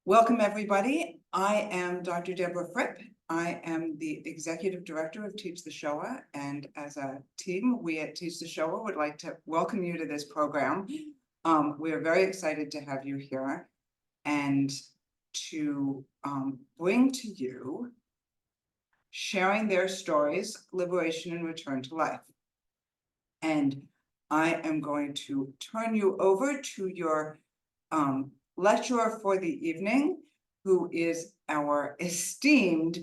Welcome, everybody. I am Dr. Deborah Fripp. I am the Executive Director of Teach the Shoah, and as a team, we at Teach the Shoah would like to welcome you to this program. We are very excited to have you here and to bring to you Sharing Their Stories, Liberation and Return to Life. And I am going to turn you over to your lecturer for the evening, who is our esteemed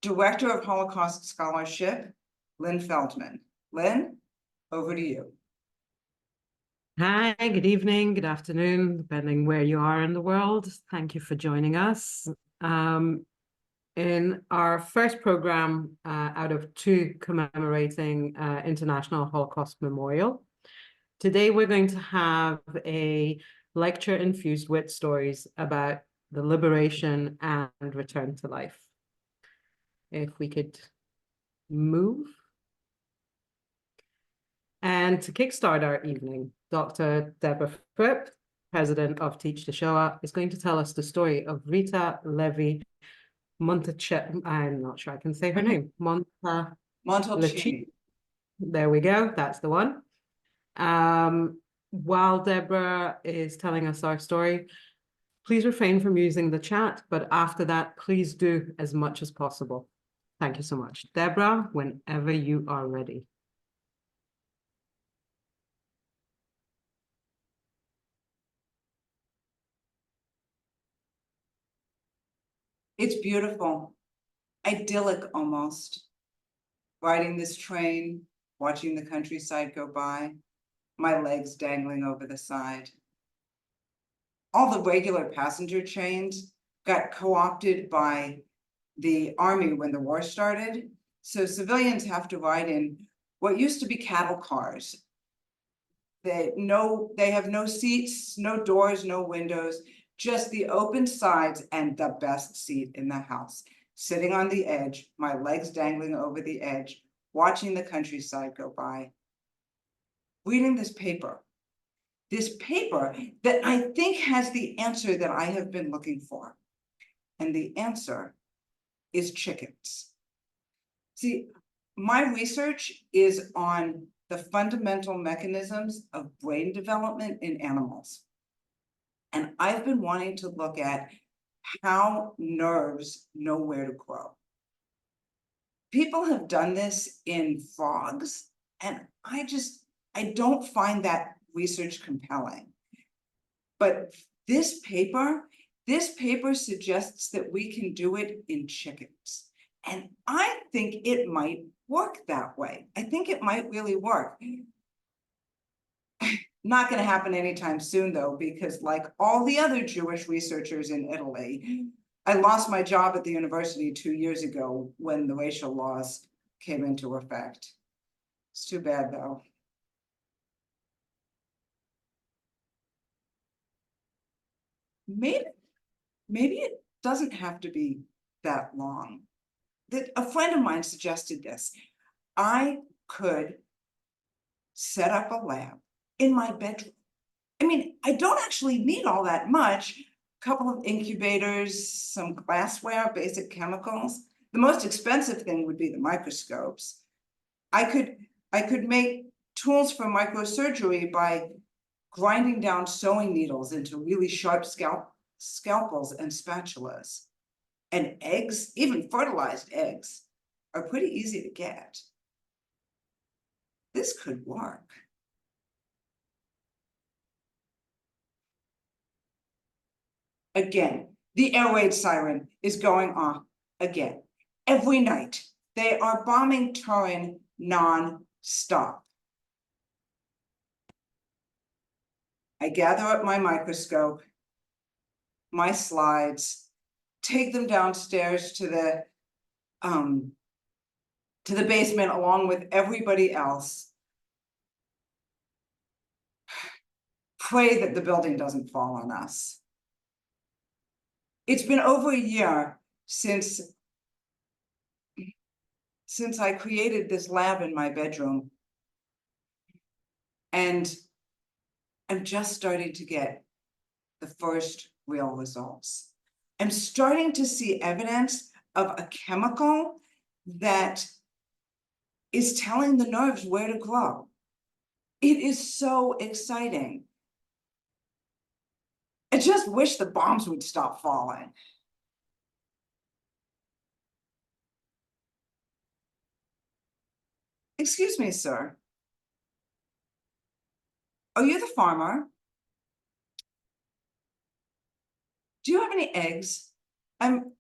Director of Holocaust Scholarship, Lynn Feldman. Lynn, over to you. Hi, good evening, good afternoon, depending where you are in the world. Thank you for joining us. In our first program out of two commemorating International Holocaust Memorial, today we're going to have a lecture infused with stories about the liberation and return to life. If we could move. And to kickstart our evening, Dr. Deborah Fripp, president of Teach the Shoah, is going to tell us the story of Rita Levi Montalcini. I'm not sure I can say her name. Montalcini. There we go. That's the one. While Deborah is telling us our story, please refrain from using the chat, but after that, please do as much as possible. Thank you so much. Deborah, whenever you are ready. It's beautiful, idyllic almost. Riding this train, watching the countryside go by, my legs dangling over the side. All the regular passenger trains got co-opted by the army when the war started. So civilians have to ride in what used to be cattle cars. They have no seats, no doors, no windows, just the open sides and the best seat in the house. Sitting on the edge, my legs dangling over the edge, watching the countryside go by. Reading this paper that I think has the answer that I have been looking for. And the answer is chickens. See, my research is on the fundamental mechanisms of brain development in animals. And I've been wanting to look at how nerves know where to grow. People have done this in frogs, and I don't find that research compelling. But this paper suggests that we can do it in chickens. And I think it might work that way. I think it might really work. Not going to happen anytime soon, though, because like all the other Jewish researchers in Italy, I lost my job at the university 2 years ago when the racial laws came into effect. It's too bad, though. Maybe it doesn't have to be that long. A friend of mine suggested this. I could set up a lab in my bedroom. I mean, I don't actually need all that much. A couple of incubators, some glassware, basic chemicals. The most expensive thing would be the microscopes. I could make tools for microsurgery by grinding down sewing needles into really sharp scalpels and spatulas. And eggs, even fertilized eggs, are pretty easy to get. This could work. Again, the air raid siren is going off again. Every night, they are bombing Turin non-stop. I gather up my microscope, my slides, take them downstairs to the basement along with everybody else. Pray that the building doesn't fall on us. It's been over a year since I created this lab in my bedroom. And I'm just starting to get the first real results. am starting to see evidence of a chemical that is telling the nerves where to grow. It is so exciting. I just wish the bombs would stop falling. Excuse me, sir. Are you the farmer? Do you have any eggs? I'm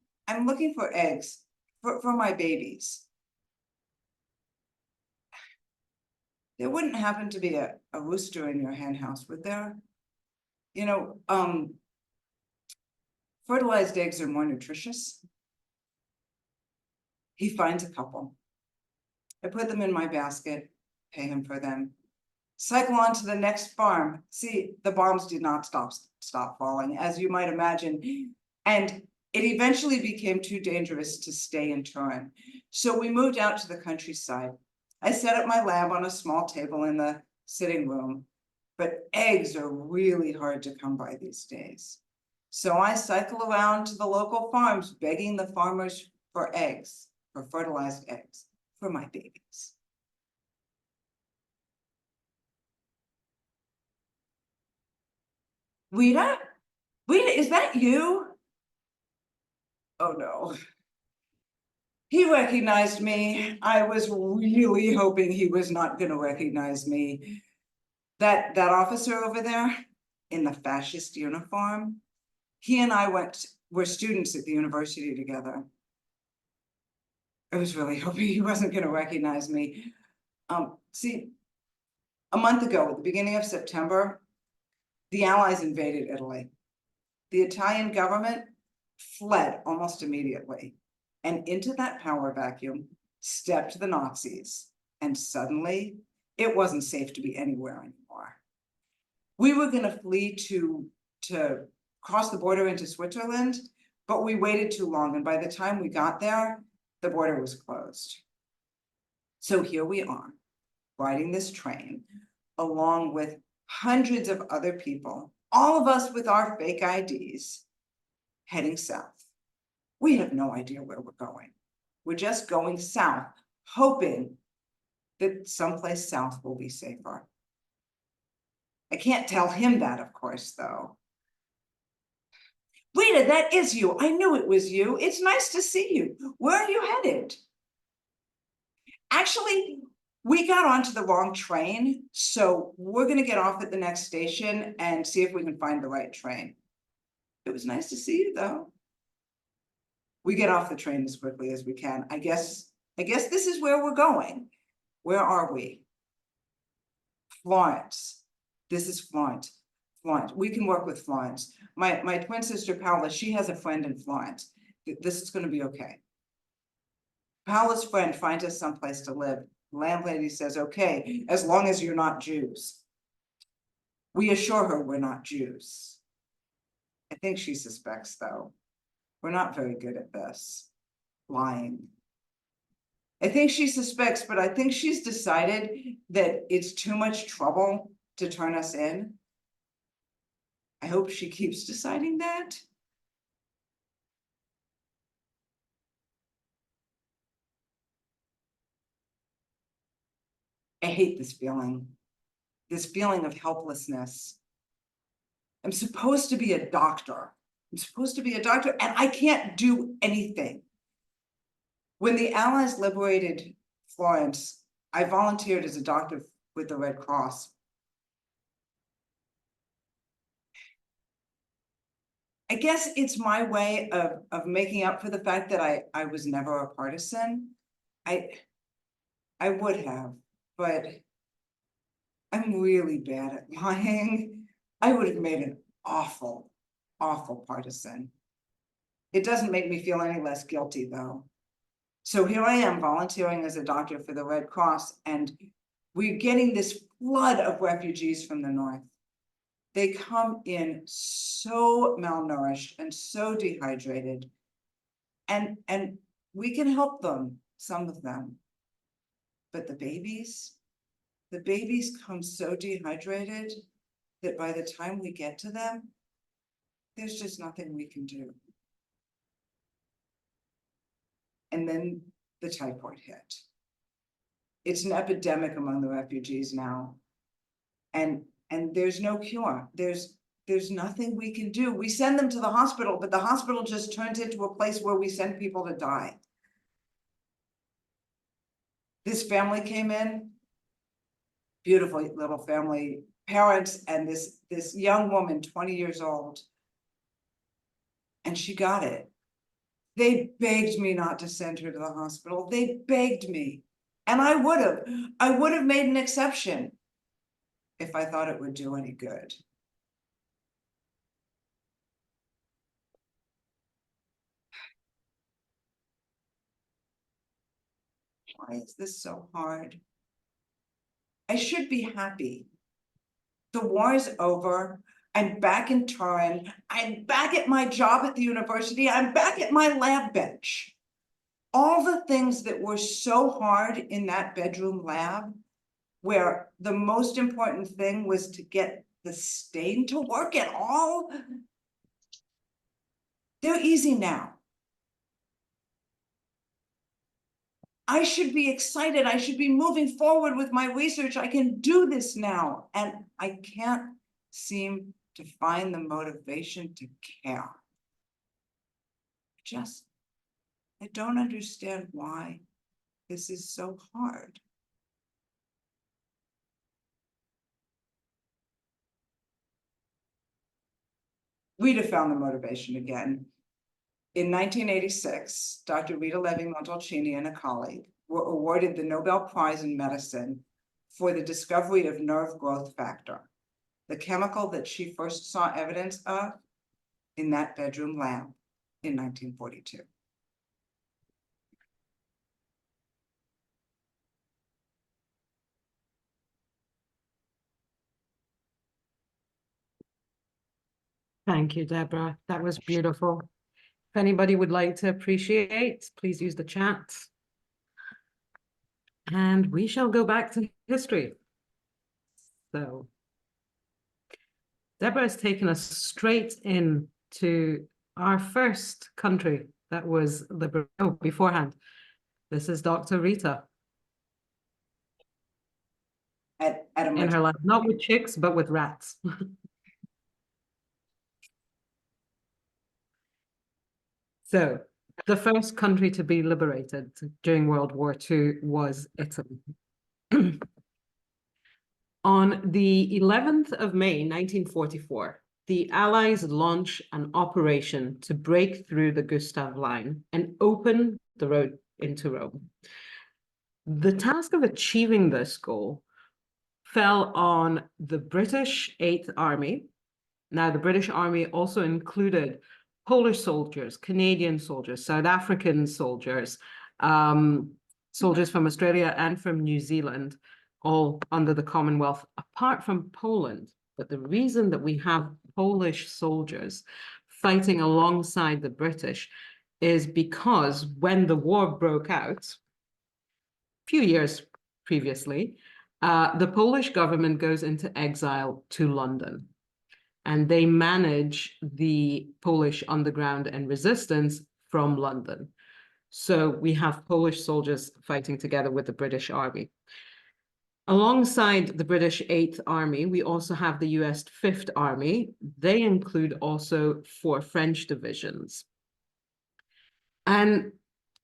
looking for eggs for my babies. There wouldn't happen to be a rooster in your hen house, would there? You know, fertilized eggs are more nutritious. He finds a couple. I put them in my basket, pay him for them. Cycle on to the next farm. See, the bombs did not stop falling, as you might imagine. And it eventually became too dangerous to stay in Turin. So we moved out to the countryside. I set up my lab on a small table in the sitting room, but eggs are really hard to come by these days. So I cycle around to the local farms, begging the farmers for eggs, for fertilized eggs, for my babies. Rita? Rita, is that you? Oh no. He recognized me. I was really hoping he was not gonna recognize me. That officer over there in the fascist uniform, he and I were students at the university together. I was really hoping he wasn't gonna recognize me. See, a month ago, at the beginning of September, the Allies invaded Italy. The Italian government fled almost immediately, and into that power vacuum stepped the Nazis, and suddenly it wasn't safe to be anywhere anymore. We were going to flee to cross the border into Switzerland, but we waited too long, and by the time we got there, the border was closed. So here we are, riding this train along with hundreds of other people, all of us with our fake IDs, heading south. We have no idea where we're going. We're just going south, hoping that someplace south will be safer. I can't tell him that, of course, though. Rita, that is you. I knew it was you. It's nice to see you. Where are you headed? Actually, we got onto the wrong train, so we're going to get off at the next station and see if we can find the right train. It was nice to see you, though. We get off the train as quickly as we can. I guess this is where we're going. Where are we? Florence. This is Florence. Florence. We can work with Florence. My twin sister Paula, she has a friend in Florence. This is going to be okay. Paula's friend finds us someplace to live. Landlady says, okay, as long as you're not Jews. We assure her we're not Jews. I think she suspects, though. We're not very good at this. Lying. I think she suspects, but I think she's decided that it's too much trouble to turn us in. I hope she keeps deciding that. I hate this feeling of helplessness. I'm supposed to be a doctor. I'm supposed to be a doctor, and I can't do anything. When the Allies liberated Florence, I volunteered as a doctor with the Red Cross. I guess it's my way of making up for the fact that I was never a partisan. I would have, but I'm really bad at lying. I would have made an awful partisan. It doesn't make me feel any less guilty, though. So here I am volunteering as a doctor for the Red Cross, and we're getting this flood of refugees from the north. They come in so malnourished and so dehydrated, and we can help them, some of them. But the babies come so dehydrated that by the time we get to them, there's just nothing we can do. and then the typhoid hit. It's an epidemic among the refugees now. And there's no cure. There's nothing we can do. We send them to the hospital, but the hospital just turns into a place where we send people to die. This family came in, beautiful little family, parents, and this young woman, 20 years old. And she got it. They begged me not to send her to the hospital. They begged me. And I would have made an exception if I thought it would do any good. Why is this so hard? I should be happy. The war is over. I'm back in Turin. I'm back at my job at the university. I'm back at my lab bench. All the things that were so hard in that bedroom lab, where the most important thing was to get the stain to work at all, they're easy now. I should be excited. I should be moving forward with my research. I can do this now. And I can't seem to find the motivation to care. I don't understand why this is so hard. Rita found the motivation again. In 1986, Dr. Rita Levi-Montalcini and a colleague were awarded the Nobel Prize in Medicine for the discovery of nerve growth factor, the chemical that she first saw evidence of in that bedroom lab in 1942. Thank you, Deborah. That was beautiful. If anybody would like to appreciate, please use the chat. And we shall go back to history. So Deborah has taken us straight into our first country that was liberated. Oh, beforehand, this is Dr. Rita. At a In much her life, not with chicks, but with rats. So the first country to be liberated during World War II was Italy. On the 11th of May, 1944, the Allies launched an operation to break through the Gustav Line and open the road into Rome. The task of achieving this goal fell on the British 8th Army. Now, the British Army also included Polish soldiers, Canadian soldiers, South African soldiers, soldiers from Australia and from New Zealand, all under the Commonwealth, apart from Poland. But the reason that we have Polish soldiers fighting alongside the British is because when the war broke out, a few years previously, the Polish government goes into exile to London. And they manage the Polish underground and resistance from London. So we have Polish soldiers fighting together with the British Army. Alongside the British 8th Army, we also have the US 5th Army. They include also 4 French divisions. And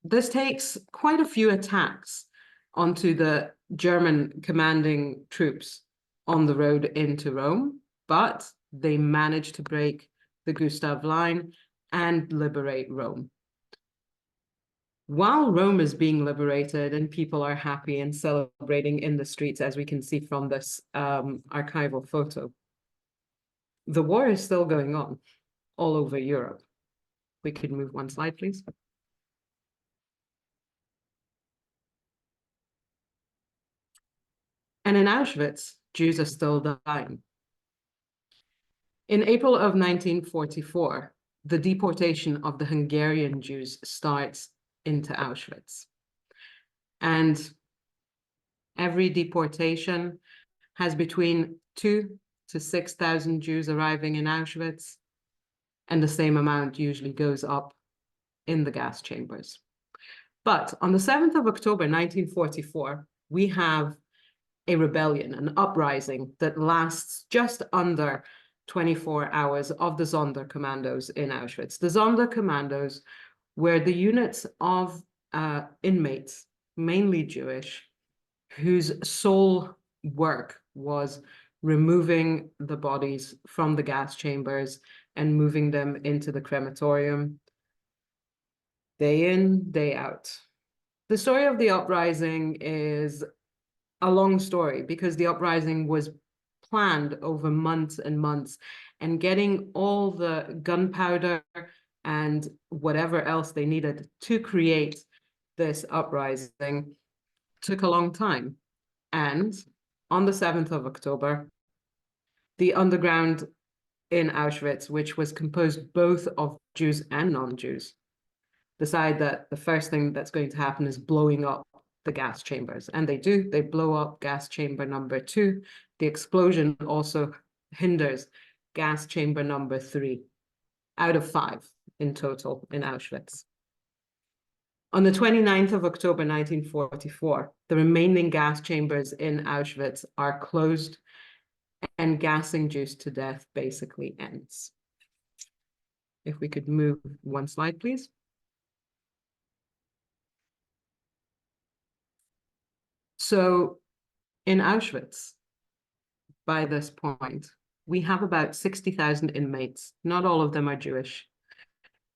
this takes quite a few attacks onto the German commanding troops on the road into Rome, but they managed to break the Gustav Line and liberate Rome. While Rome is being liberated and people are happy and celebrating in the streets, as we can see from this archival photo, the war is still going on all over Europe. We could move one slide, please. And in Auschwitz, Jews are still dying. In April of 1944, the deportation of the Hungarian Jews starts into Auschwitz. And every deportation has between 2,000 to 6,000 Jews arriving in Auschwitz, and the same amount usually goes up in the gas chambers. But on the 7th of October, 1944, we have a rebellion, an uprising that lasts just under 24 hours of the Sonderkommandos in Auschwitz. The Sonderkommandos were the units of inmates, mainly Jewish, whose sole work was removing the bodies from the gas chambers and moving them into the crematorium, day in, day out. The story of the uprising is a long story because the uprising was planned over months and months, and getting all the gunpowder and whatever else they needed to create this uprising took a long time. And on the 7th of October, the underground in Auschwitz, which was composed both of Jews and non-Jews, decide that the first thing that's going to happen is blowing up the gas chambers. And they do, they blow up gas chamber number 2. The explosion also hinders gas chamber number 3 out of 5 in total in Auschwitz. On the 29th of October, 1944, the remaining gas chambers in Auschwitz are closed and gassing Jews to death basically ends. If we could move one slide, please. So in Auschwitz, by this point, we have about 60,000 inmates. Not all of them are Jewish.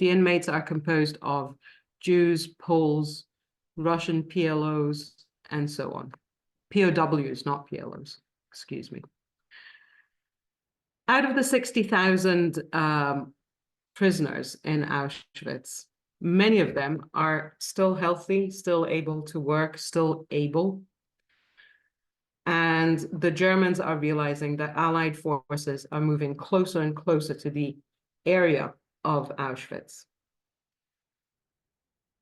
The inmates are composed of Jews, Poles, Russian PLOs, and so on. POWs, not PLOs, excuse me. Out of the 60,000 prisoners in Auschwitz, many of them are still healthy, still able to work, still able. And the Germans are realizing that Allied forces are moving closer and closer to the area of Auschwitz.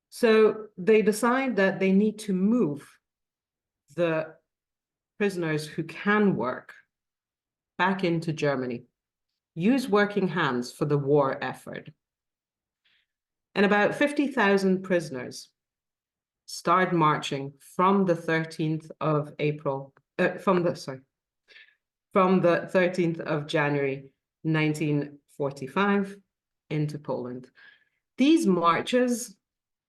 So they decide that they need to move the prisoners who can work back into Germany, use working hands for the war effort. And about 50,000 prisoners start marching from the 13th of April, from the 13th of January, 1945 into Poland. These marches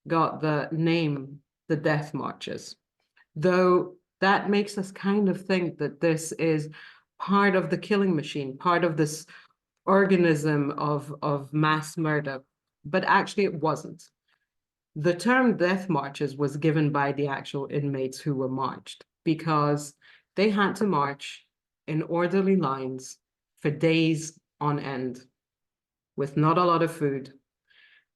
got the name, the Death Marches, though that makes us kind of think that this is part of the killing machine, part of this organism of mass murder, but actually it wasn't. The term Death Marches was given by the actual inmates who were marched because they had to march in orderly lines for days on end with not a lot of food.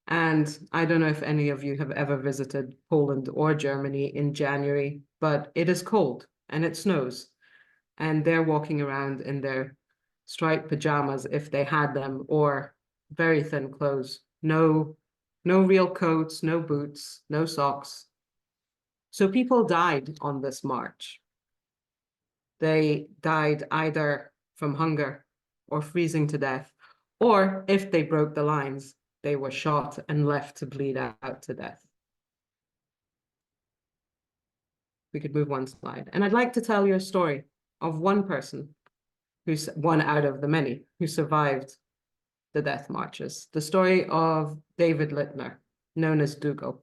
And I don't know if any of you have ever visited Poland or Germany in January, but it is cold and it snows. And they're walking around in their striped pajamas, if they had them, or very thin clothes. No real coats, no boots, no socks. So people died on this march. They died either from hunger or freezing to death, or if they broke the lines, they were shot and left to bleed out to death. We could move one slide. And I'd like to tell you a story of one person, who's one out of the many, who survived the death marches. The story of David Littner, known as Dougal.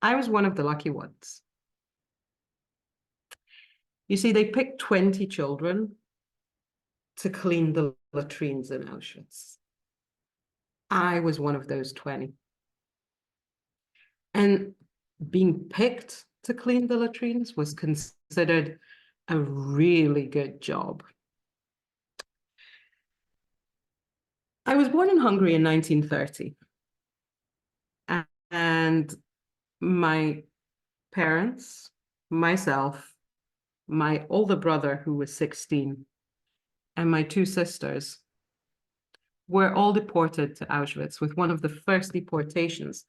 I was one of the lucky ones. You see, they picked 20 children to clean the latrines in Auschwitz. I was one of those 20. And being picked to clean the latrines was considered a really good job. I was born in Hungary in 1930. And my parents, myself, my older brother, who was 16, and my two sisters were all deported to Auschwitz with one of the first deportations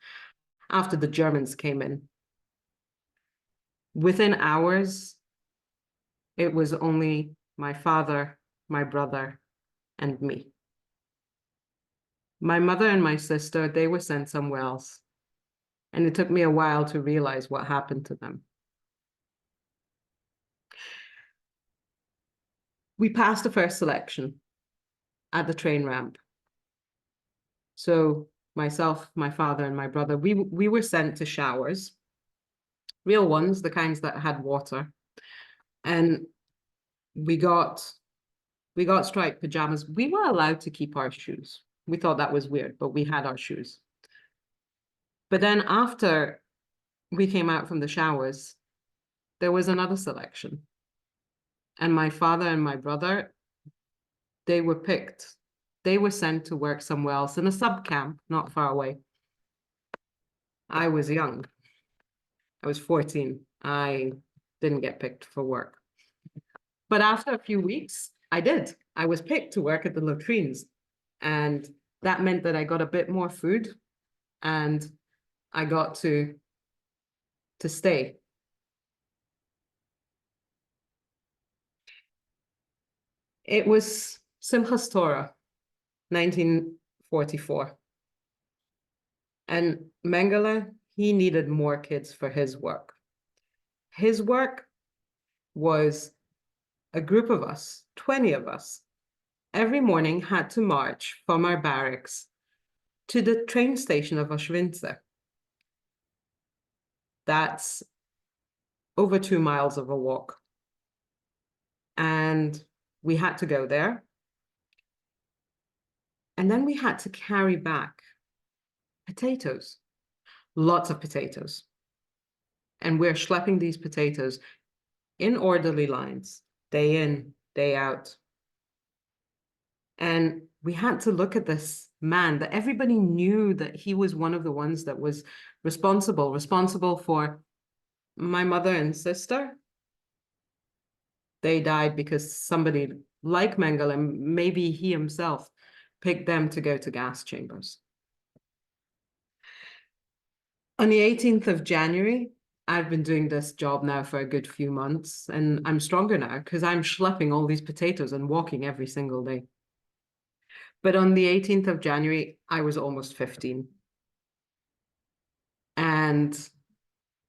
after the Germans came in. Within hours, it was only my father, my brother, and me. My mother and my sister, they were sent somewhere else. And it took me a while to realize what happened to them. We passed the first selection at the train ramp. So myself, my father, and my brother, we were sent to showers, real ones, the kinds that had water. And we got striped pajamas. We were allowed to keep our shoes. We thought that was weird, but we had our shoes. But then after we came out from the showers, there was another selection. And my father and my brother, they were picked. They were sent to work somewhere else in a sub camp not far away. I was young. I was 14. I didn't get picked for work. But after a few weeks, I did. I was picked to work at the latrines. And that meant that I got a bit more food and I got to stay. It was Simchas Torah, 1944. And Mengele, he needed more kids for his work. His work was a group of us, 20 of us, every morning had to march from our barracks to the train station of Auschwitz. That's over 2 miles of a walk. And we had to go there. And then we had to carry back potatoes, lots of potatoes. And we're schlepping these potatoes in orderly lines, day in, day out. And we had to look at this man that everybody knew that he was one of the ones that was responsible for my mother and sister. They died because somebody like Mengele, and maybe he himself, picked them to go to gas chambers. On the 18th of January, I've been doing this job now for a good few months, and I'm stronger now because I'm schlepping all these potatoes and walking every single day. But on the 18th of January, I was almost 15. And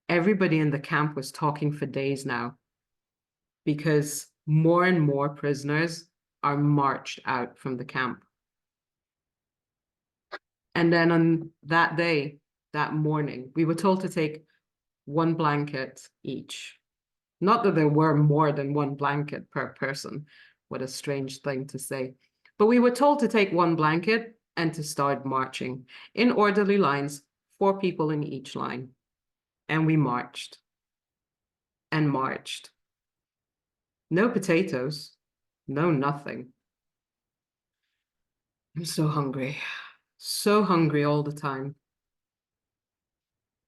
everybody in the camp was talking for days now because more and more prisoners are marched out from the camp. And then on that day, that morning, we were told to take one blanket each. Not that there were more than one blanket per person. What a strange thing to say. But we were told to take one blanket and to start marching in orderly lines, 4 people in each line. And we marched and marched. No potatoes, no nothing. I'm so hungry all the time.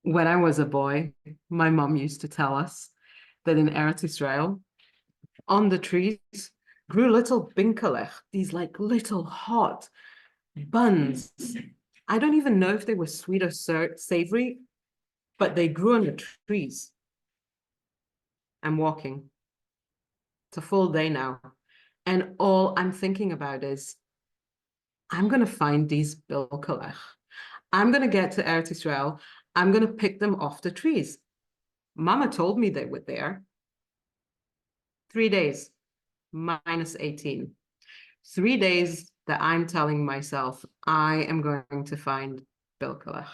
When I was a boy, my mom used to tell us that in Eretz Israel, on the trees grew little binkalech, these like little hot buns. I don't even know if they were sweet or savory, but they grew on the trees. I'm walking. It's a full day now. And all I'm thinking about is, I'm going to find these bilkalech. I'm going to get to Eretz Israel. I'm going to pick them off the trees. Mama told me they were there. 3 days, minus 18. 3 days that I'm telling myself I am going to find bilkalech.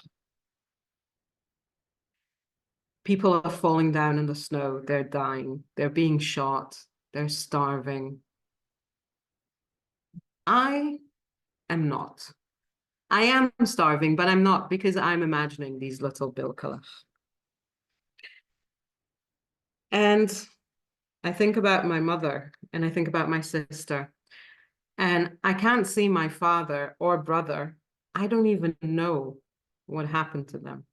People are falling down in the snow. They're dying. They're being shot. They're starving. I am not. I am starving, but I'm not because I'm imagining these little bilkalech. And I think about my mother and I think about my sister. And I can't see my father or brother. I don't even know what happened to them.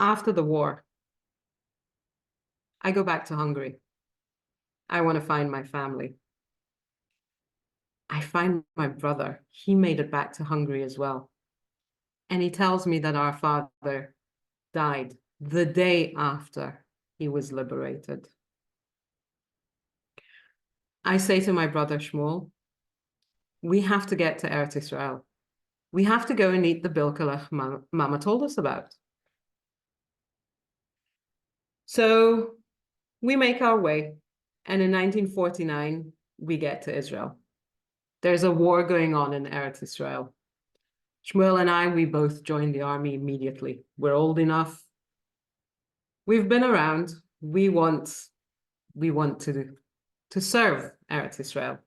After the war, I go back to Hungary. I want to find my family. I find my brother. He made it back to Hungary as well. And he tells me that our father died the day after he was liberated. I say to my brother Shmuel, we have to get to Eretz Israel. We have to go and eat the bilkelech Mama told us about. So we make our way, and in 1949, we get to Israel. There's a war going on in Eretz Israel. Shmuel and I, we both joined the army immediately. We're old enough. We've been around. We want to serve Eretz Israel.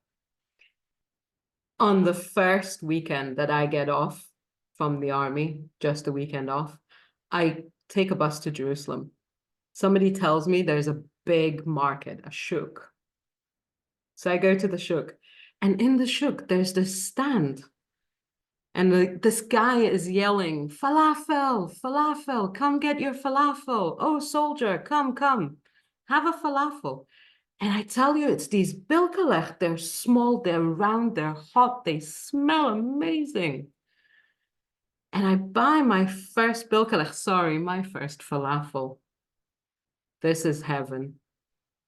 On the first weekend that I get off from the army, just a weekend off, I take a bus to Jerusalem. Somebody tells me there's a big market, a shuk. So I go to the shuk, and in the shuk, there's this stand. And this guy is yelling, falafel, falafel, come get your falafel. Oh, soldier, come, have a falafel. And I tell you, it's these bilkelech. They're small, they're round, they're hot, they smell amazing. And I buy my first bilkelech, sorry, my first falafel. This is heaven.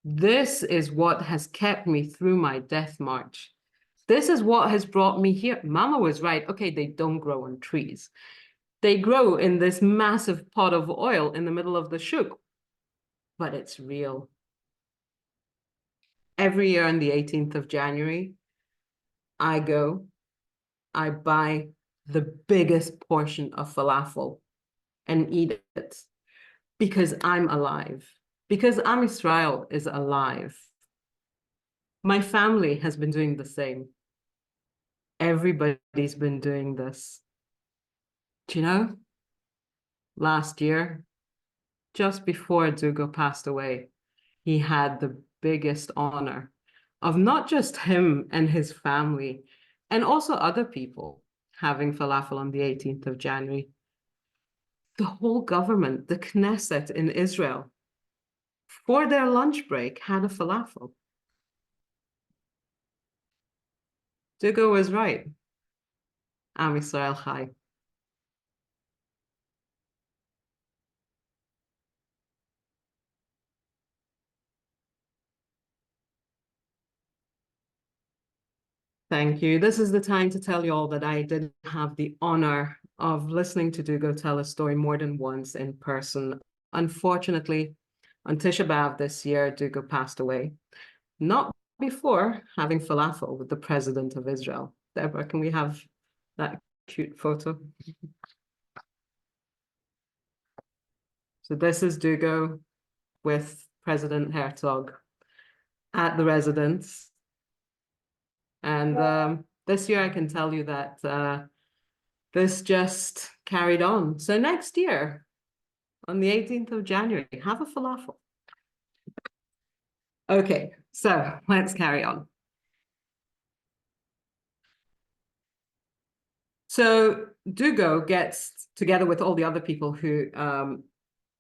This is what has kept me through my death march. This is what has brought me here. Mama was right. Okay, they don't grow on trees. They grow in this massive pot of oil in the middle of the shuk, but it's real. Every year on the 18th of January, I buy the biggest portion of falafel and eat it because I'm alive, because Am Yisrael is alive. My family has been doing the same. Everybody's been doing this. Do you know, last year, just before Dugo passed away, he had the biggest honor of not just him and his family, and also other people having falafel on the 18th of January. The whole government, the Knesset in Israel, for their lunch break, had a falafel. Dugo was right. Am Yisrael Chai. Thank you. This is the time to tell you all that I did have the honor of listening to Dugo tell a story more than once in person. Unfortunately, on Tisha B'Av this year, Dugo passed away, not before having falafel with the president of Israel. Deborah, can we have that cute photo? So this is Dugo with President Herzog at the residence. And this year I can tell you that this just carried on. So next year, on the 18th of January, have a falafel. Okay, so let's carry on. So Dugo gets together with all the other people who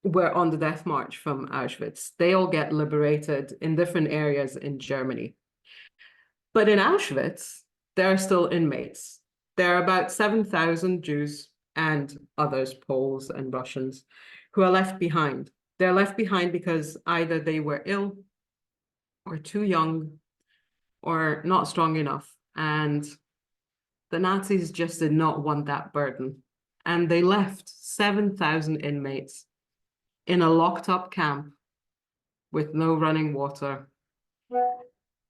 were on the death march from Auschwitz. They all get liberated in different areas in Germany. But in Auschwitz, there are still inmates. There are about 7,000 Jews and others, Poles and Russians, who are left behind. They're left behind because either they were ill or too young or not strong enough. And the Nazis just did not want that burden. And they left 7,000 inmates in a locked up camp with no running water.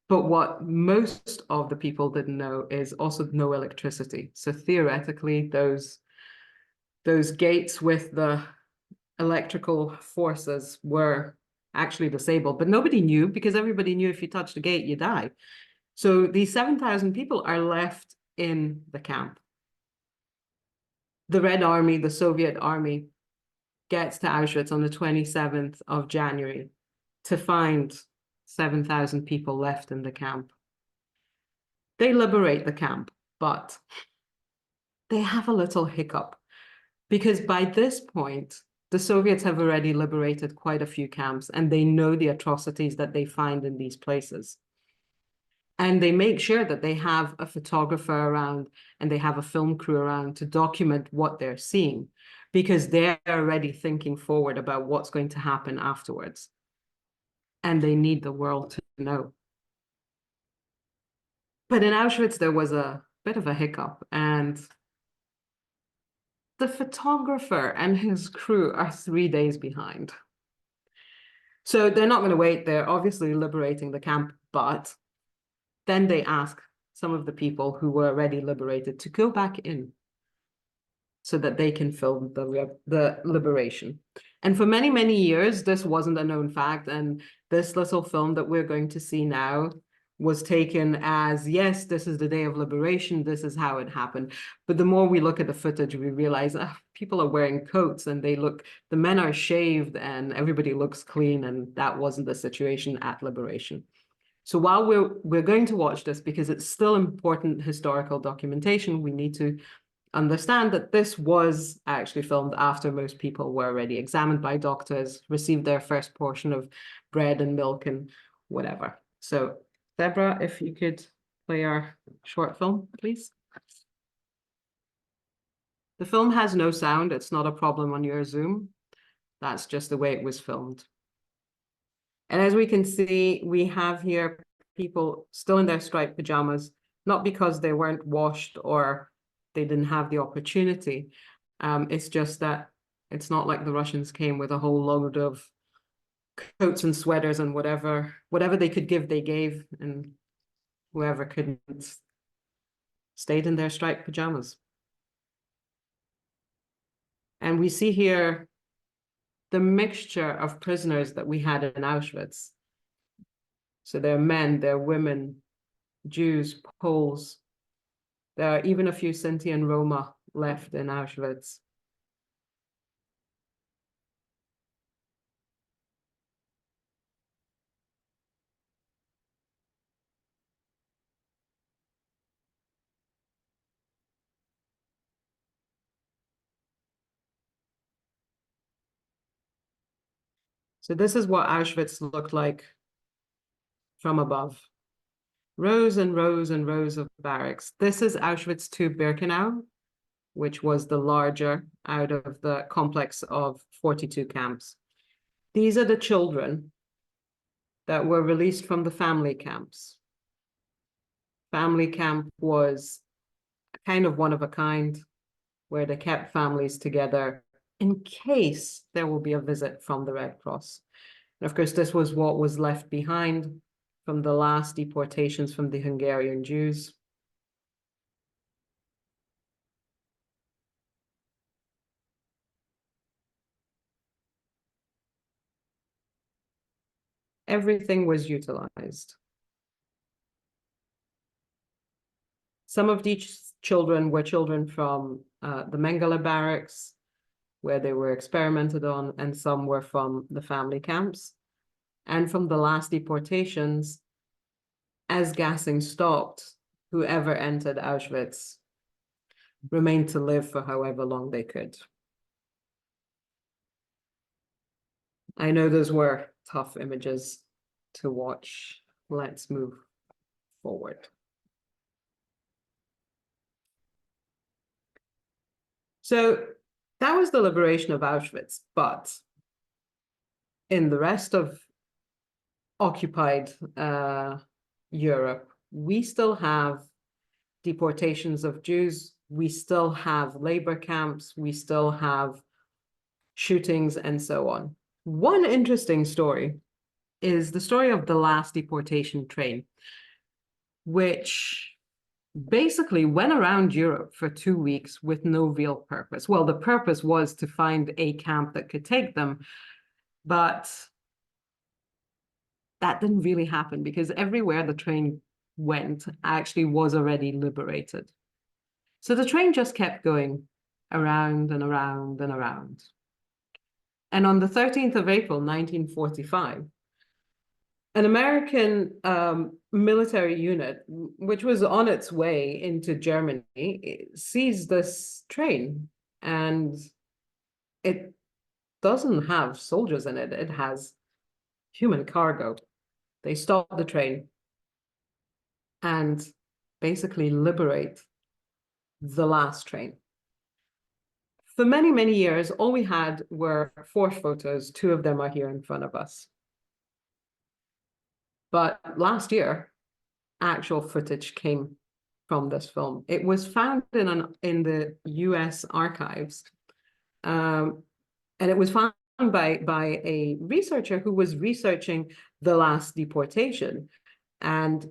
But what most of the people didn't know is also no electricity. So theoretically, those gates with the electrical forces were actually disabled, but nobody knew because everybody knew if you touch the gate, you die. So these 7,000 people are left in the camp. The Red Army, the Soviet army, gets to Auschwitz on the 27th of January to find 7,000 people left in the camp. They liberate the camp, but they have a little hiccup because by this point, the Soviets have already liberated quite a few camps, and they know the atrocities that they find in these places. And they make sure that they have a photographer around and they have a film crew around to document what they're seeing, because they're already thinking forward about what's going to happen afterwards. And they need the world to know. But in Auschwitz, there was a bit of a hiccup, and the photographer and his crew are 3 days behind. So they're not going to wait. They're obviously liberating the camp, but then they ask some of the people who were already liberated to go back in so that they can film the liberation. And for many, many years, this wasn't a known fact. And this little film that we're going to see now was taken as, yes, this is the day of liberation, this is how it happened. But the more we look at the footage, we realize people are wearing coats and the men are shaved and everybody looks clean, and that wasn't the situation at liberation. So while we're going to watch this, because it's still important historical documentation, we need to understand that this was actually filmed after most people were already examined by doctors, received their first portion of bread and milk and whatever. So Deborah, if you could play our short film, please. The film has no sound. It's not a problem on your Zoom. That's just the way it was filmed. And as we can see, we have here people still in their striped pajamas, not because they weren't washed or they didn't have the opportunity. It's just that it's not like the Russians came with a whole load of coats and sweaters and whatever they could give, they gave, and whoever couldn't stayed in their striped pajamas. And we see here the mixture of prisoners that we had in Auschwitz. So there are men, there are women, Jews, Poles. There are even a few Sinti and Roma left in Auschwitz. So this is what Auschwitz looked like from above. Rows and rows and rows of barracks. This is Auschwitz II-Birkenau, which was the larger out of the complex of 42 camps. These are the children that were released from the family camps. Family camp was kind of one of a kind, where they kept families together in case there will be a visit from the Red Cross. And of course, this was what was left behind from the last deportations from the Hungarian Jews. Everything was utilized. Some of these children were children from the Mengele barracks, where they were experimented on, and some were from the family camps. And from the last deportations, as gassing stopped, whoever entered Auschwitz remained to live for however long they could. I know those were tough images to watch. Let's move forward. So that was the liberation of Auschwitz, but in the rest of occupied Europe, we still have deportations of Jews, we still have labor camps, we still have shootings and so on. One interesting story is the story of the last deportation train, which basically went around Europe for 2 weeks with no real purpose. Well, the purpose was to find a camp that could take them, but that didn't really happen because everywhere the train went actually was already liberated. So the train just kept going around and around and around. And on the 13th of April, 1945, an American military unit, which was on its way into Germany, seized this train, and it doesn't have soldiers in it. It has human cargo. They stop the train and basically liberate the last train. For many, many years, all we had were 4 photos. 2 of them are here in front of us. But last year, actual footage came from this film. It was found in the US archives. And it was found by a researcher who was researching the last deportation and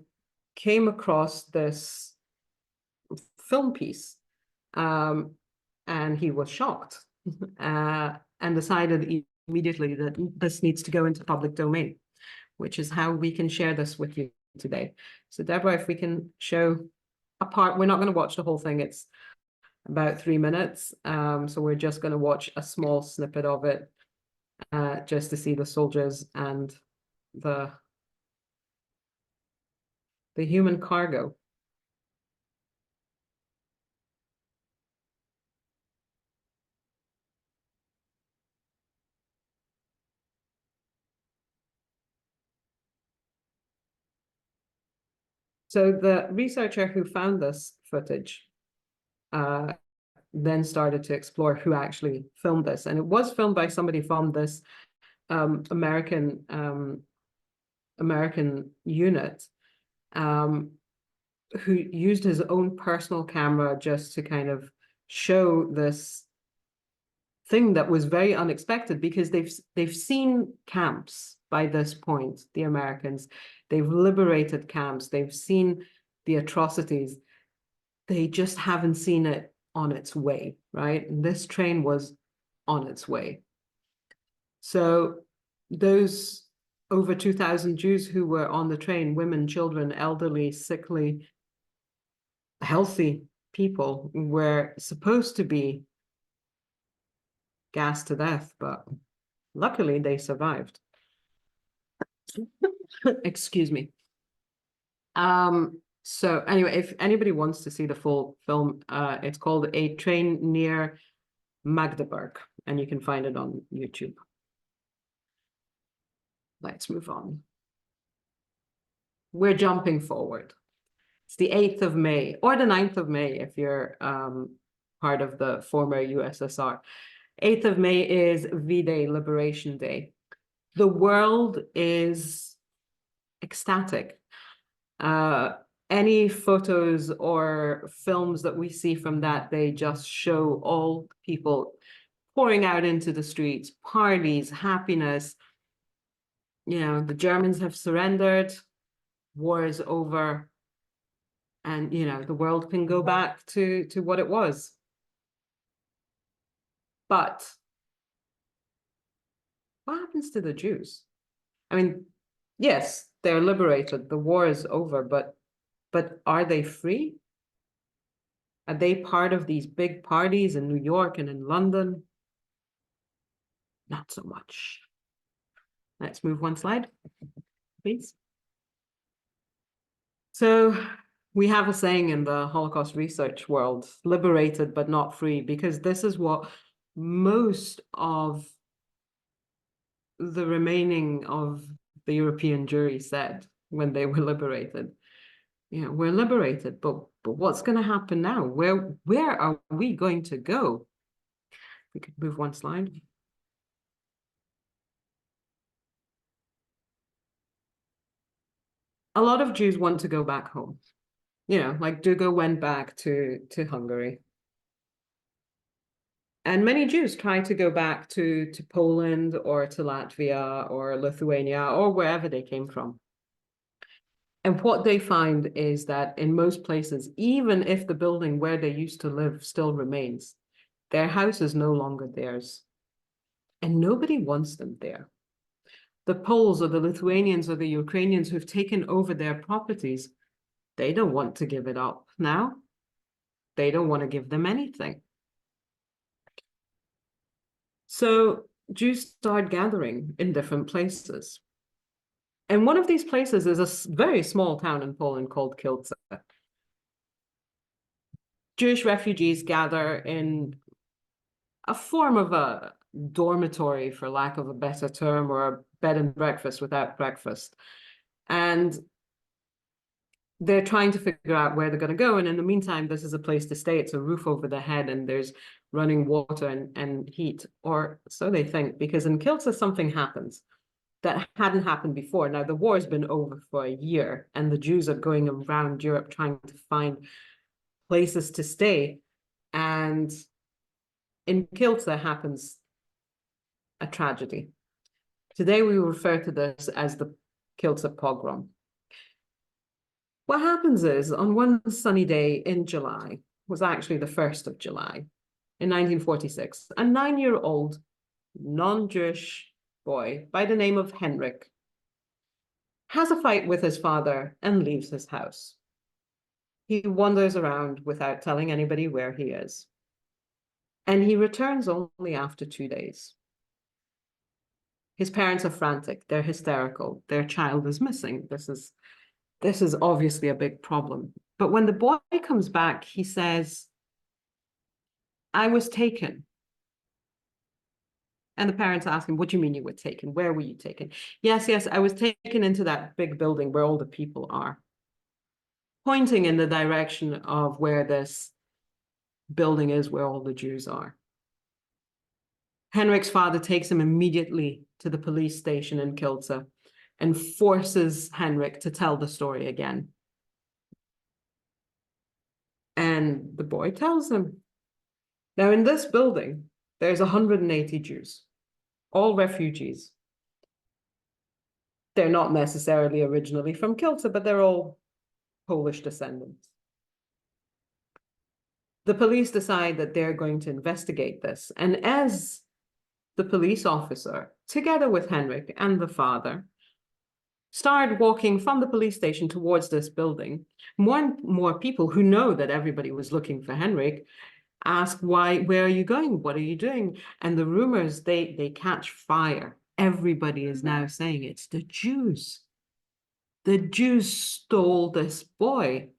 came across this film piece. And he was shocked and decided immediately that this needs to go into public domain, which is how we can share this with you today. So Deborah, if we can show a part, we're not going to watch the whole thing. It's about 3 minutes. So we're just going to watch a small snippet of it just to see the soldiers and the human cargo. So the researcher who found this footage then started to explore who actually filmed this. And it was filmed by somebody from this American unit who used his own personal camera just to kind of show this thing that was very unexpected, because they've seen camps by this point, the Americans. They've liberated camps. They've seen the atrocities. They just haven't seen it on its way, right? And this train was on its way. So those over 2,000 Jews who were on the train, women, children, elderly, sickly, healthy people, were supposed to be gassed to death, but luckily they survived. Excuse me. So anyway, if anybody wants to see the full film, it's called A Train Near Magdeburg, and you can find it on YouTube. Let's move on. We're jumping forward. It's the 8th of May, or the 9th of May, if you're part of the former USSR. 8th of May is V-Day, Liberation Day. The world is ecstatic. Any photos or films that we see from that day just show all people pouring out into the streets, parties, happiness. You know, the Germans have surrendered, war is over, and, you know, the world can go back to what it was. But what happens to the Jews? I mean, yes, they're liberated, the war is over, but are they free? Are they part of these big parties in New York and in London? Not so much. Let's move one slide, please. So we have a saying in the Holocaust research world, liberated but not free, because this is what most of the remaining of the European Jewry said when they were liberated. You know, we're liberated, but what's going to happen now? Where are we going to go? We could move one slide. A lot of Jews want to go back home. You know, like Dugo went back to Hungary. And many Jews try to go back to Poland or to Latvia or Lithuania or wherever they came from. And what they find is that in most places, even if the building where they used to live still remains, their house is no longer theirs. And nobody wants them there. The Poles or the Lithuanians or the Ukrainians who've taken over their properties, they don't want to give it up now. They don't want to give them anything. So Jews start gathering in different places. And one of these places is a very small town in Poland called Kielce. Jewish refugees gather in a form of dormitory, for lack of a better term, or a bed and breakfast without breakfast. And they're trying to figure out where they're going to go. And in the meantime, this is a place to stay. It's a roof over their head, and there's running water and heat, or so they think, because in Kielce something happens that hadn't happened before. Now, the war has been over for a year, and the Jews are going around Europe trying to find places to stay. And in Kielce happens a tragedy. Today, we refer to this as the Kielce pogrom. What happens is, on one sunny day in July, was actually the 1st of July, in 1946, a 9-year-old non-Jewish boy by the name of Henrik has a fight with his father and leaves his house. He wanders around without telling anybody where he is. And he returns only after 2 days. His parents are frantic, they're hysterical, their child is missing. This is obviously a big problem. But when the boy comes back, he says, "I was taken." And the parents ask him, "What do you mean you were taken? Where were you taken?" Yes, I was taken into that big building where all the people are. Pointing in the direction of where this building is, where all the Jews are. Henrik's father takes him immediately to the police station in Kielce and forces Henrik to tell the story again. And the boy tells him. Now, in this building, there's 180 Jews, all refugees. They're not necessarily originally from Kielce, but they're all Polish descendants. The police decide that they're going to investigate this. And as the police officer, together with Henrik and the father, started walking from the police station towards this building, more and more people who know that everybody was looking for Henrik ask, where are you going? What are you doing? And the rumors, they catch fire. Everybody is now saying it's the Jews. The Jews stole this boy.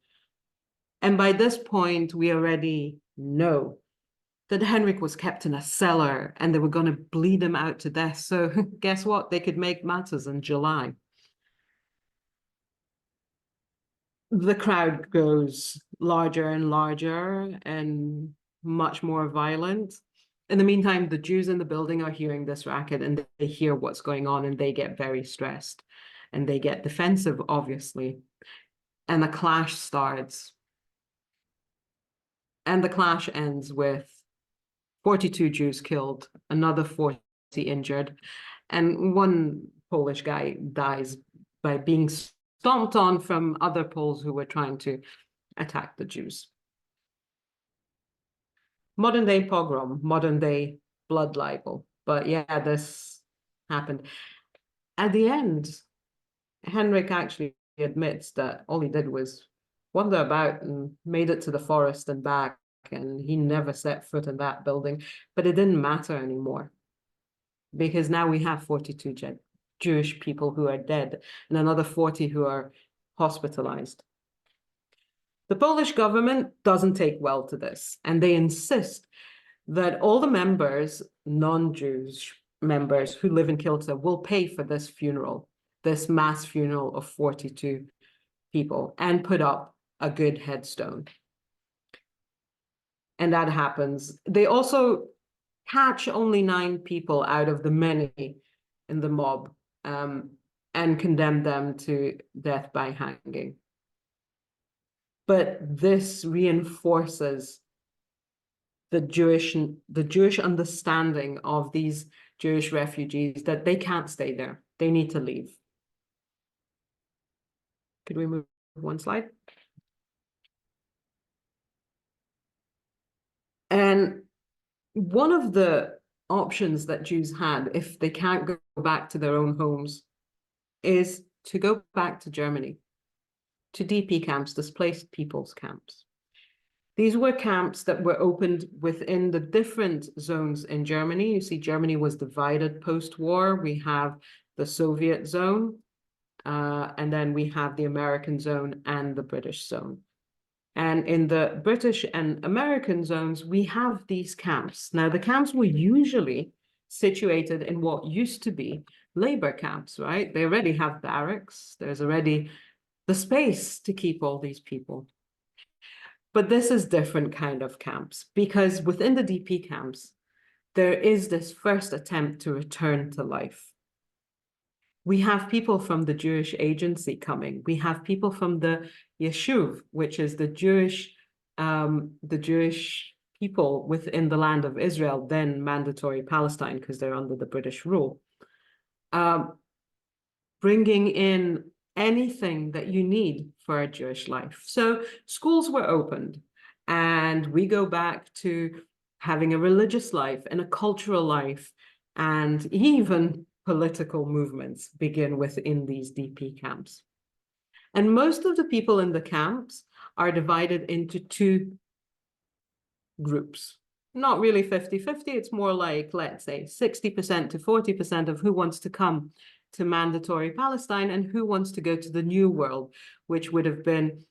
And by this point, we already know that Henrik was kept in a cellar and they were going to bleed him out to death. So guess what? They could make matters in July. The crowd grows larger and larger and much more violent. In the meantime, the Jews in the building are hearing this racket and they hear what's going on and they get very stressed and they get defensive, obviously. And the clash starts. And the clash ends with 42 Jews killed, another 40 injured, and one Polish guy dies by being stomped on from other Poles who were trying to attack the Jews. Modern day pogrom, modern day blood libel. But yeah, this happened. At the end, Henrik actually admits that all he did was wander about and made it to the forest and back, and he never set foot in that building. But it didn't matter anymore, because now we have 42 Jewish people who are dead and another 40 who are hospitalized. The Polish government doesn't take well to this, and they insist that all the members, non-Jewish members who live in Kielce, will pay for this funeral, this mass funeral of 42 people, and put up a good headstone. And that happens. They also catch only 9 people out of the many in the mob, and condemn them to death by hanging. But this reinforces the Jewish understanding of these Jewish refugees that they can't stay there. They need to leave. Could we move one slide? And one of the options that Jews had, if they can't go back to their own homes, is to go back to Germany, to DP camps, displaced people's camps. These were camps that were opened within the different zones in Germany. You see, Germany was divided post-war. We have the Soviet zone, and then we have the American zone and the British zone. And in the British and American zones, we have these camps. Now, the camps were usually situated in what used to be labor camps, right? They already have barracks. There's already the space to keep all these people. But this is different kind of camps, because within the DP camps, there is this first attempt to return to life. We have people from the Jewish Agency coming. We have people from the Yeshuv, which is the Jewish people within the land of Israel, then mandatory Palestine, because they're under the British rule. Bringing in anything that you need for a Jewish life. So schools were opened, and we go back to having a religious life and a cultural life, and even political movements begin within these DP camps. And most of the people in the camps are divided into two groups. Not really 50-50, it's more like, let's say, 60% to 40% of who wants to come to mandatory Palestine and who wants to go to the New World, which would have been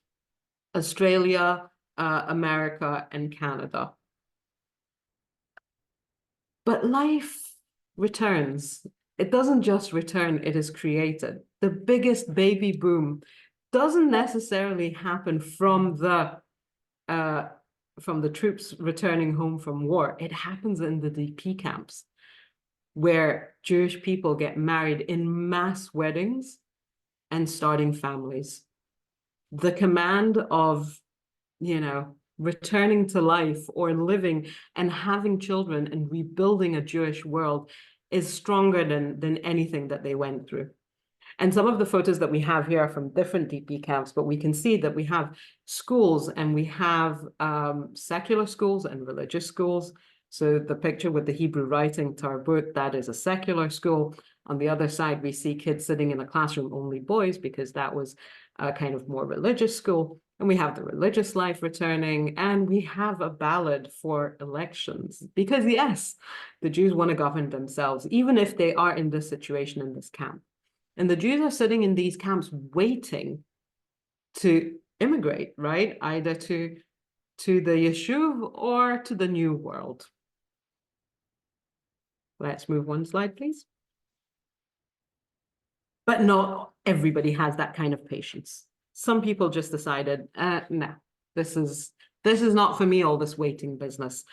Australia, America, and Canada. But life returns. It doesn't just return, it is created. The biggest baby boom doesn't necessarily happen from the troops returning home from war. It happens in the DP camps, where Jewish people get married in mass weddings and starting families. The command of, returning to life or living and having children and rebuilding a Jewish world is stronger than anything that they went through. And some of the photos that we have here are from different DP camps, but we can see that we have schools, and we have secular schools and religious schools. So the picture with the Hebrew writing, Tarbut, that is a secular school. On the other side, we see kids sitting in a classroom, only boys, because that was a kind of more religious school. And we have the religious life returning, and we have a ballot for elections. Because yes, the Jews want to govern themselves, even if they are in this situation in this camp. And the Jews are sitting in these camps waiting to immigrate, right? Either to the Yeshuv or to the New World. Let's move one slide, please. But not everybody has that kind of patience. Some people just decided, no, this is not for me, all this waiting business.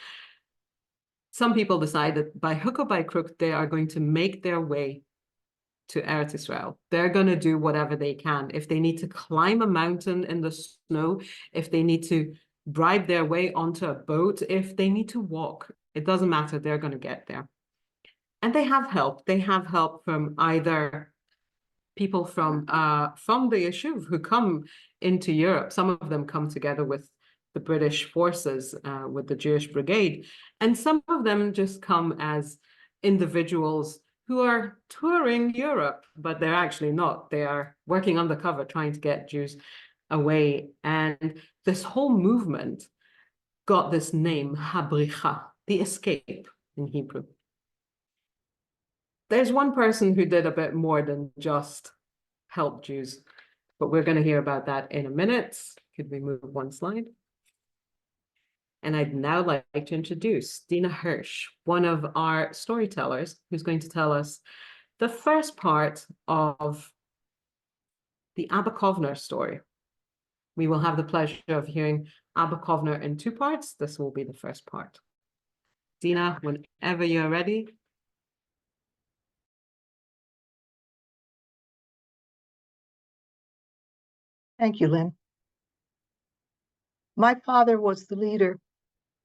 Some people decided by hook or by crook, they are going to make their way to Eretz Israel. They're going to do whatever they can. If they need to climb a mountain in the snow, if they need to bribe their way onto a boat, if they need to walk, it doesn't matter, they're going to get there. And they have help. They have help from either people from the Yeshuv who come into Europe. Some of them come together with the British forces, with the Jewish Brigade. And some of them just come as individuals who are touring Europe, but they're actually not. They are working undercover, trying to get Jews away. And this whole movement got this name, Habricha, the escape in Hebrew. There's one person who did a bit more than just help Jews, but we're going to hear about that in a minute. Could we move one slide? And I'd now like to introduce Dina Hirsch, one of our storytellers, who's going to tell us the first part of the Abba Kovner story. We will have the pleasure of hearing Abba Kovner in two parts. This will be the first part. Dina, whenever you're ready. Thank you, Lynn. My father was the leader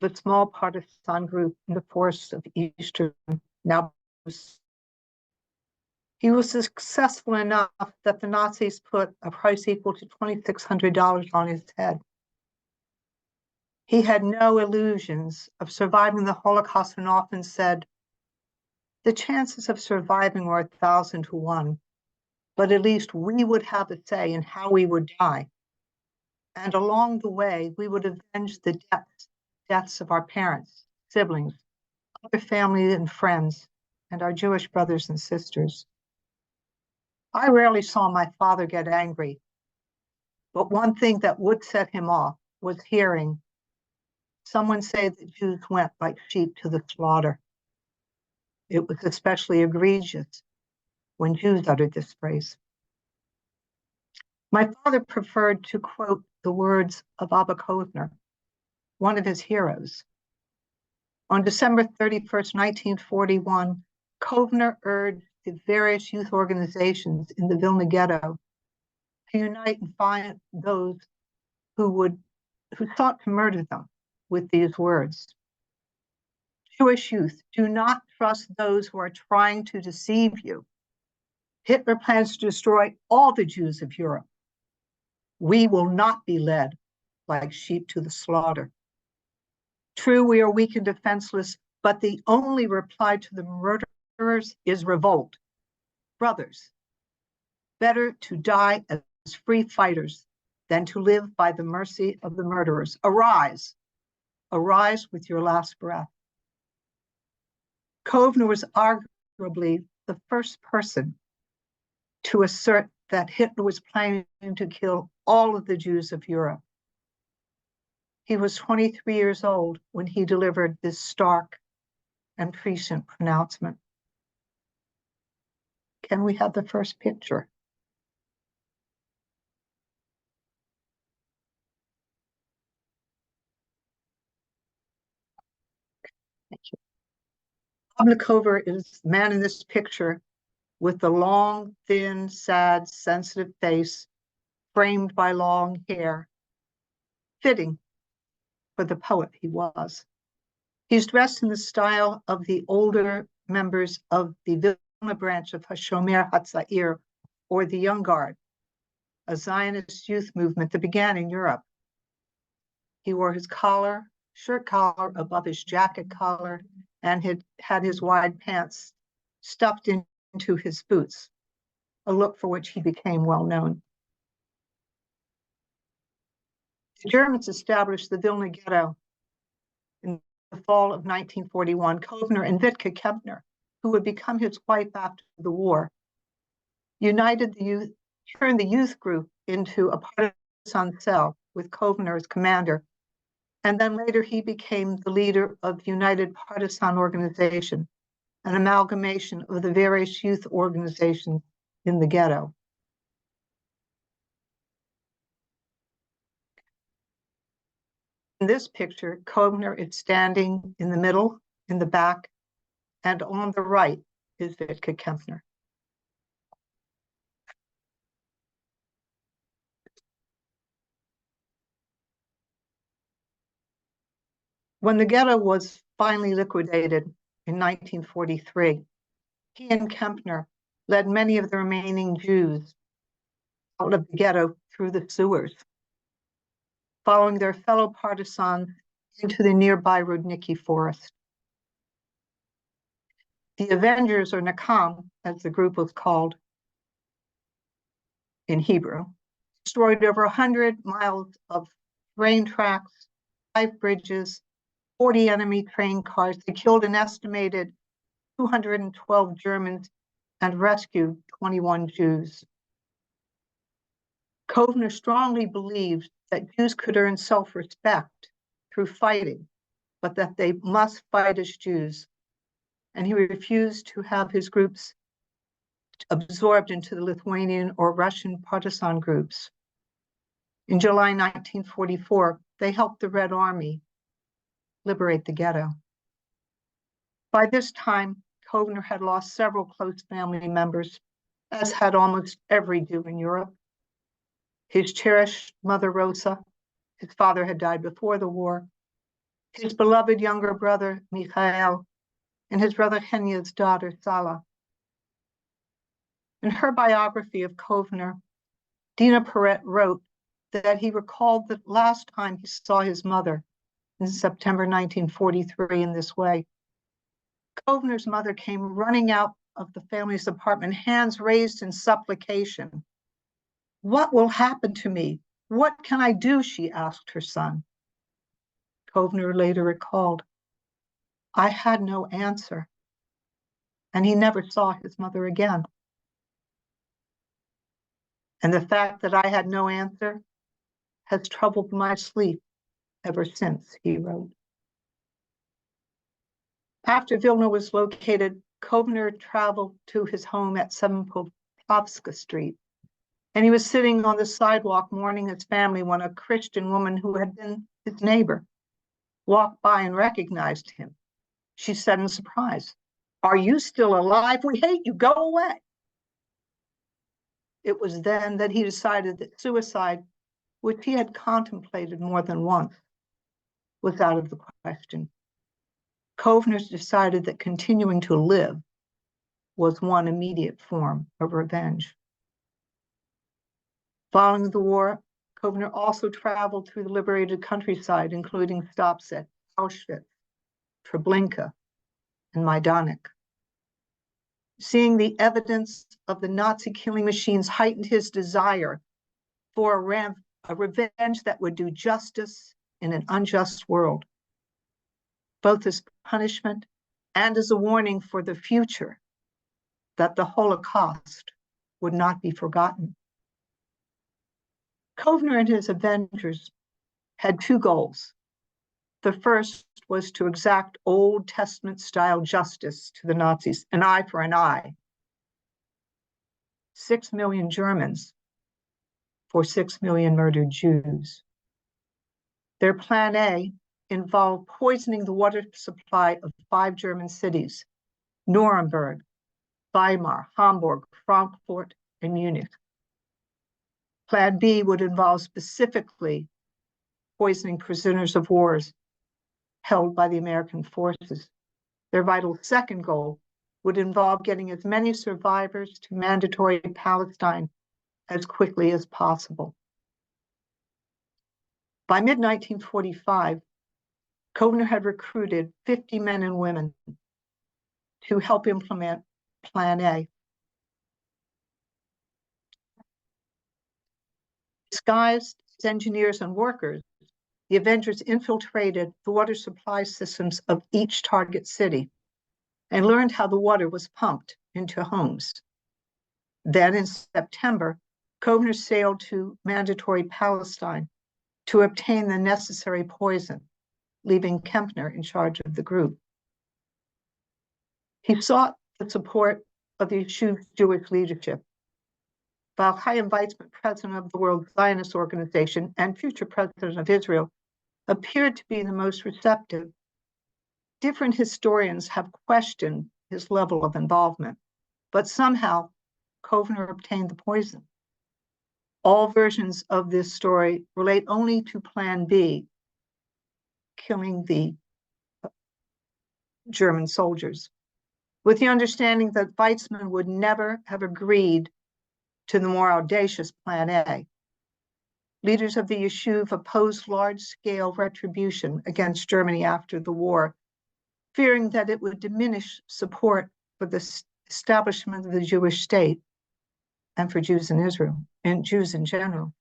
of a small partisan group in the forests of eastern Nablus. He was successful enough that the Nazis put a price equal to $2,600 on his head. He had no illusions of surviving the Holocaust and often said, "The chances of surviving are 1,000 to 1, but at least we would have a say in how we would die. And along the way, we would avenge the deaths of our parents, siblings, other family and friends, and our Jewish brothers and sisters." I rarely saw my father get angry, but one thing that would set him off was hearing someone say that Jews went like sheep to the slaughter. It was especially egregious when Jews uttered this phrase. My father preferred to quote the words of Abba Kovner, one of his heroes. On December 31st, 1941, Kovner urged the various youth organizations in the Vilna Ghetto to unite and find those who sought to murder them with these words. Jewish youth, do not trust those who are trying to deceive you. Hitler plans to destroy all the Jews of Europe. We will not be led like sheep to the slaughter. True, we are weak and defenseless, but the only reply to the murderers is revolt. Brothers, better to die as free fighters than to live by the mercy of the murderers. Arise, arise with your last breath. Kovner was arguably the first person to assert that Hitler was planning to kill all of the Jews of Europe. He was 23 years old when he delivered this stark and prescient pronouncement. Can we have the first picture? Thank you. Abba Kovner is the man in this picture with the long, thin, sad, sensitive face framed by long hair, fitting for the poet he was. He's dressed in the style of the older members of the Vilna branch of Hashomer Hatzair, or the Young Guard, a Zionist youth movement that began in Europe. He wore his shirt collar above his jacket collar, and had his wide pants stuffed into his boots, a look for which he became well known. The Germans established the Vilna Ghetto in the fall of 1941. Kovner and Wittke Kempner, who would become his wife after the war, united the youth, turned the youth group into a partisan cell with Kovner as commander, and then later he became the leader of United Partisan Organization, an amalgamation of the various youth organizations in the ghetto. In this picture, Kovner is standing in the middle, in the back, and on the right is Wittke Kempner. When the ghetto was finally liquidated in 1943, he and Kempner led many of the remaining Jews out of the ghetto through the sewers, following their fellow partisans into the nearby Rudniki forest. The Avengers, or Nakam, as the group was called in Hebrew, destroyed over 100 miles of train tracks, 5 bridges, 40 enemy train cars. They killed an estimated 212 Germans and rescued 21 Jews. Kovner strongly believed that Jews could earn self-respect through fighting, but that they must fight as Jews. And he refused to have his groups absorbed into the Lithuanian or Russian partisan groups. In July 1944, they helped the Red Army liberate the ghetto. By this time, Kovner had lost several close family members, as had almost every Jew in Europe. His cherished mother, Rosa, his father had died before the war, his beloved younger brother, Mikhail, and his brother Henya's daughter, Sala. In her biography of Kovner, Dina Perret wrote that he recalled the last time he saw his mother in September 1943 in this way. Kovner's mother came running out of the family's apartment, hands raised in supplication. "What will happen to me? What can I do?" she asked her son. Kovner later recalled, "I had no answer," and he never saw his mother again. And the fact that I had no answer has troubled my sleep ever since, he wrote. After Vilna was located, Kovner traveled to his home at 7 Poplavska Street, and he was sitting on the sidewalk mourning his family when a Christian woman who had been his neighbor walked by and recognized him. She said in surprise, "Are you still alive? We hate you. Go away." It was then that he decided that suicide, which he had contemplated more than once, was out of the question. Kovner decided that continuing to live was one immediate form of revenge. Following the war, Kovner also traveled through the liberated countryside, including stops at Auschwitz, Treblinka, and Majdanek. Seeing the evidence of the Nazi killing machines heightened his desire for a revenge that would do justice in an unjust world, both as punishment and as a warning for the future that the Holocaust would not be forgotten. Kovner and his avengers had two goals. The first was to exact Old Testament-style justice to the Nazis, an eye for an eye. 6 million Germans for 6 million murdered Jews. Their plan A involved poisoning the water supply of 5 German cities: Nuremberg, Weimar, Hamburg, Frankfurt, and Munich. Plan B would involve specifically poisoning prisoners of war held by the American forces. Their vital second goal would involve getting as many survivors to mandatory Palestine as quickly as possible. By mid-1945, Kovner had recruited 50 men and women to help implement Plan A. Disguised as engineers and workers, the Avengers infiltrated the water supply systems of each target city and learned how the water was pumped into homes. Then in September, Kovner sailed to mandatory Palestine to obtain the necessary poison, leaving Kempner in charge of the group. He sought the support of the Yeshuv's Jewish leadership. While Chaim Weizmann, president of the World Zionist Organization and future president of Israel, appeared to be the most receptive, different historians have questioned his level of involvement, but somehow Kovner obtained the poison. All versions of this story relate only to Plan B, killing the German soldiers, with the understanding that Weizmann would never have agreed to the more audacious Plan A. Leaders of the Yeshuv opposed large-scale retribution against Germany after the war, fearing that it would diminish support for the establishment of the Jewish state and for Jews in Israel, and Jews in general.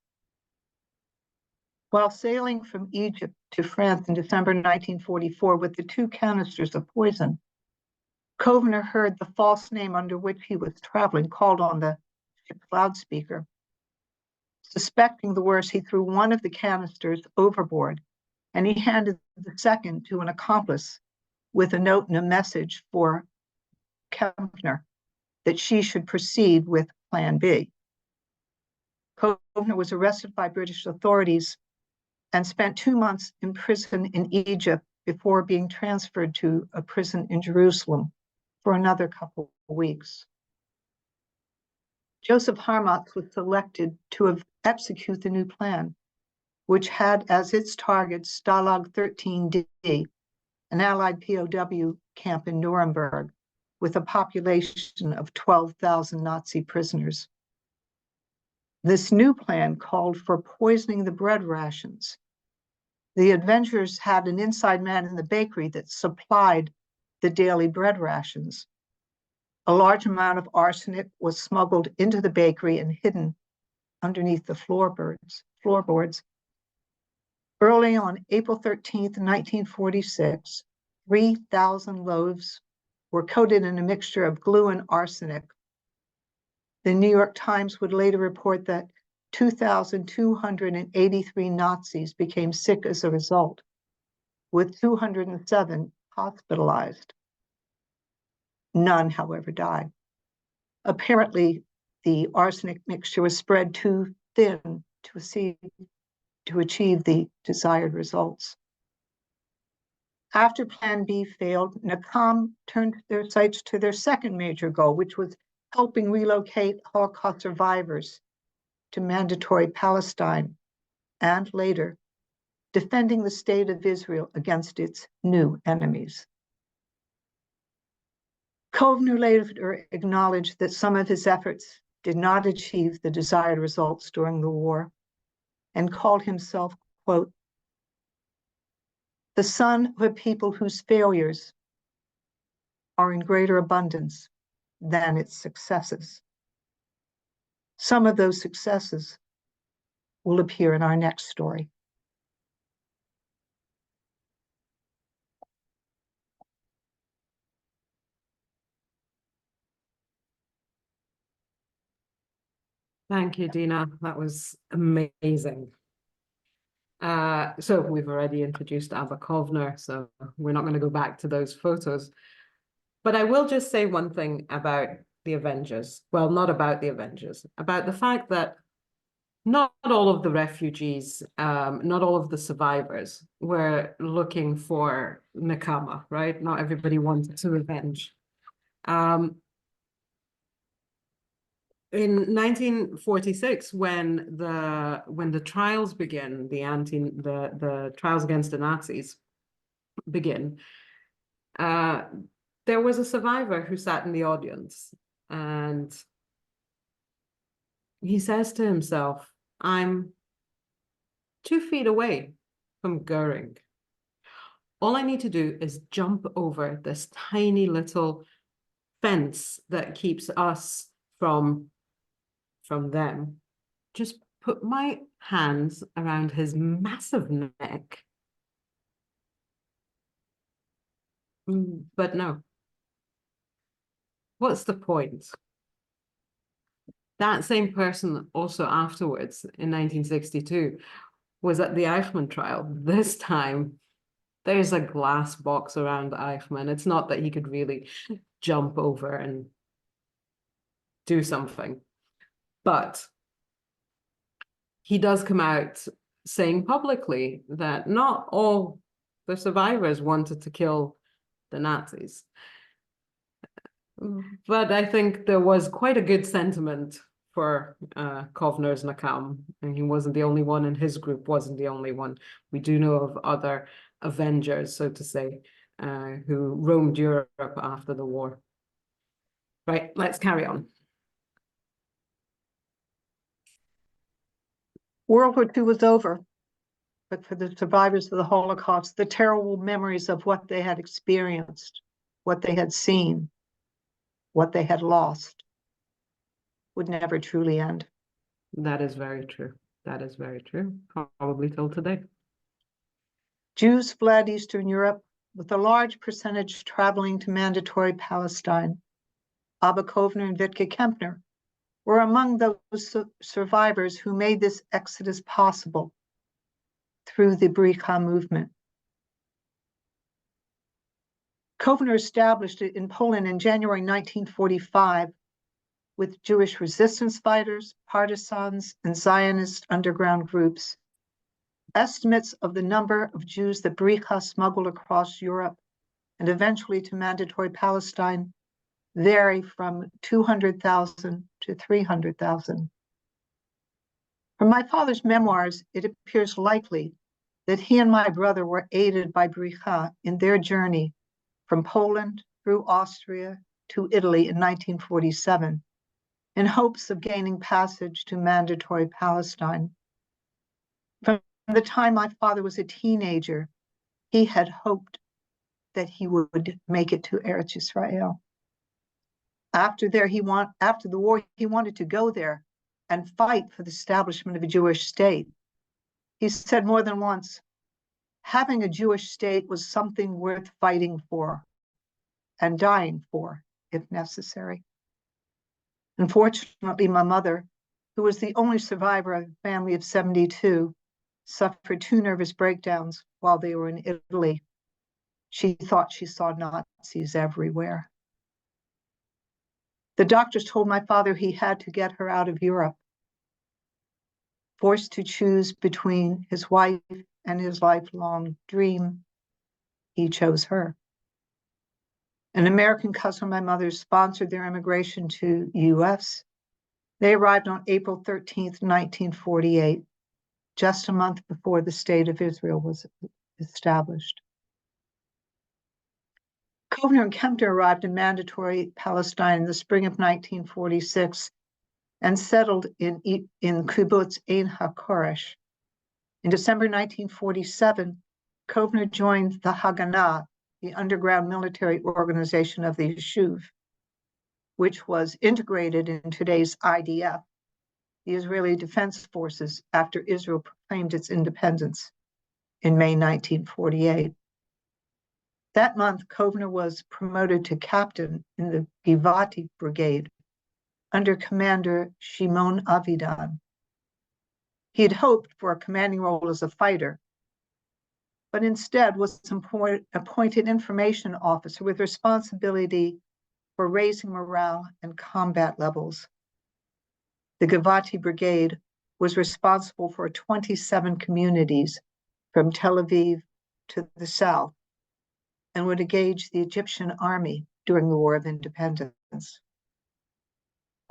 While sailing from Egypt to France in December 1944 with the 2 canisters of poison, Kovner heard the false name under which he was traveling called on the ship's loudspeaker. Suspecting the worst, he threw one of the canisters overboard, and he handed the second to an accomplice with a note and a message for Kempner that she should proceed with Plan B. Kovner was arrested by British authorities and spent 2 months in prison in Egypt before being transferred to a prison in Jerusalem for another couple of weeks. Joseph Harmatz was selected to execute the new plan, which had as its target Stalag 13D, an Allied POW camp in Nuremberg, with a population of 12,000 Nazi prisoners. This new plan called for poisoning the bread rations. The Avengers had an inside man in the bakery that supplied the daily bread rations. A large amount of arsenic was smuggled into the bakery and hidden underneath the floorboards. Early on April 13th, 1946, 3,000 loaves were coated in a mixture of glue and arsenic. The New York Times would later report that 2,283 Nazis became sick as a result, with 207 hospitalized. None, however, died. Apparently, the arsenic mixture was spread too thin to achieve the desired results. After Plan B failed, NACAM turned their sights to their second major goal, which was helping relocate Holocaust survivors to Mandatory Palestine, and later, defending the state of Israel against its new enemies. Kovner later acknowledged that some of his efforts did not achieve the desired results during the war, and called himself, quote, the son of a people whose failures are in greater abundance than its successes. Some of those successes will appear in our next story. Thank you, Dina. That was amazing. So we've already introduced Abba Kovner, so we're not going to go back to those photos. But I will just say one thing about the Avengers. Well, not about the Avengers, about the fact that not all of the refugees, not all of the survivors were looking for Nakama, right? Not everybody wanted to revenge. In 1946, when the trials begin, the trials against the Nazis begin, there was a survivor who sat in the audience, and he says to himself, I'm 2 feet away from Goering. All I need to do is jump over this tiny little fence that keeps us from them. Just put my hands around his massive neck. But no. What's the point? That same person also afterwards, in 1962, was at the Eichmann trial. This time, there's a glass box around Eichmann. It's not that he could really jump over and do something. But he does come out saying publicly that not all the survivors wanted to kill the Nazis. But I think there was quite a good sentiment for Kovner's Nakam, and he wasn't the only one, and his group wasn't the only one. We do know of other Avengers, so to say, who roamed Europe after the war. Right, let's carry on. World War II was over, but for the survivors of the Holocaust, the terrible memories of what they had experienced, what they had seen, what they had lost, would never truly end. That is very true. That is very true, probably till today. Jews fled Eastern Europe, with a large percentage traveling to Mandatory Palestine. Abba Kovner and Wittke Kempner were among those survivors who made this exodus possible through the Bricha movement. Kovner established it in Poland in January 1945 with Jewish resistance fighters, partisans, and Zionist underground groups. Estimates of the number of Jews that Bricha smuggled across Europe and eventually to Mandatory Palestine vary from 200,000 to 300,000. From my father's memoirs, it appears likely that he and my brother were aided by Bricha in their journey from Poland through Austria to Italy in 1947 in hopes of gaining passage to Mandatory Palestine. From the time my father was a teenager, he had hoped that he would make it to Eretz Yisrael. After the war, he wanted to go there and fight for the establishment of a Jewish state. He said more than once, having a Jewish state was something worth fighting for and dying for, if necessary. Unfortunately, my mother, who was the only survivor of a family of 72, suffered 2 nervous breakdowns while they were in Italy. She thought she saw Nazis everywhere. The doctors told my father he had to get her out of Europe. Forced to choose between his wife and his lifelong dream, he chose her. An American cousin of my mother's sponsored their immigration to US. They arrived on April 13th, 1948, just a month before the State of Israel was established. Kovner and Kempner arrived in Mandatory Palestine in the spring of 1946 and settled in kibbutz Ein HaKoresh. In December 1947, Kovner joined the Haganah, the underground military organization of the Yishuv, which was integrated in today's IDF, the Israeli Defense Forces, after Israel proclaimed its independence in May 1948. That month, Kovner was promoted to captain in the Givati Brigade under Commander Shimon Avidan. He had hoped for a commanding role as a fighter, but instead was appointed information officer with responsibility for raising morale and combat levels. The Givati Brigade was responsible for 27 communities from Tel Aviv to the south and would engage the Egyptian army during the War of Independence.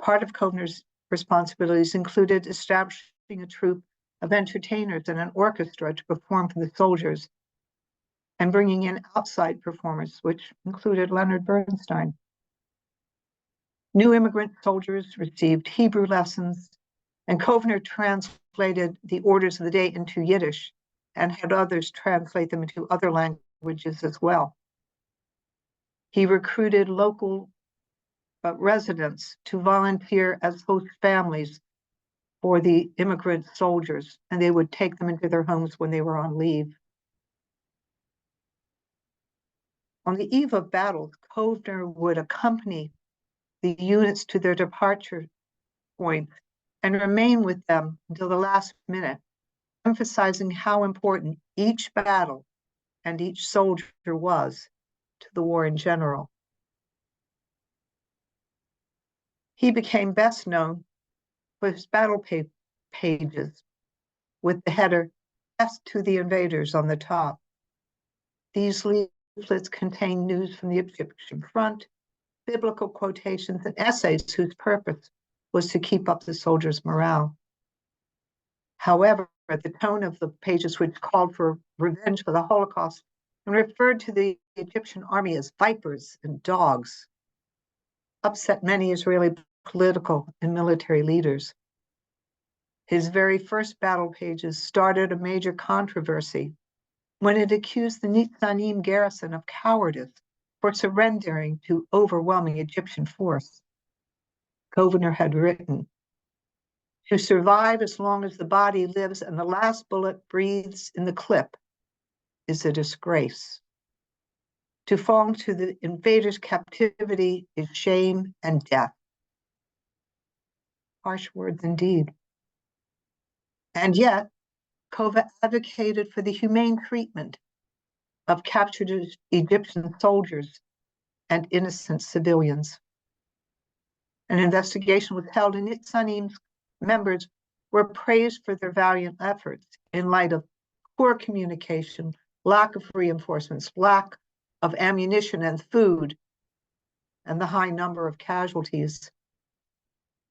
Part of Kovner's responsibilities included establishing a troupe of entertainers and an orchestra to perform for the soldiers, and bringing in outside performers, which included Leonard Bernstein. New immigrant soldiers received Hebrew lessons, and Kovner translated the orders of the day into Yiddish and had others translate them into other languages as well. He recruited local residents to volunteer as host families for the immigrant soldiers, and they would take them into their homes when they were on leave. On the eve of battle, Kovner would accompany the units to their departure point and remain with them until the last minute, emphasizing how important each battle and each soldier was to the war in general. He became best known for his battle pages with the header, "Death to the Invaders" on the top. These leaflets contain news from the Egyptian front, biblical quotations, and essays whose purpose was to keep up the soldiers' morale. However, the tone of the pages, which called for revenge for the Holocaust and referred to the Egyptian army as vipers and dogs, upset many Israeli political and military leaders. His very first battle pages started a major controversy when it accused the Nitzanim garrison of cowardice for surrendering to overwhelming Egyptian force. Kovner had written, "To survive as long as the body lives and the last bullet breathes in the clip is a disgrace. To fall into the invaders' captivity is shame and death." Harsh words indeed. And yet, Kovner advocated for the humane treatment of captured Egyptian soldiers and innocent civilians. An investigation was held, and Nitsanim's members were praised for their valiant efforts in light of poor communication, lack of reinforcements, lack of ammunition and food, and the high number of casualties.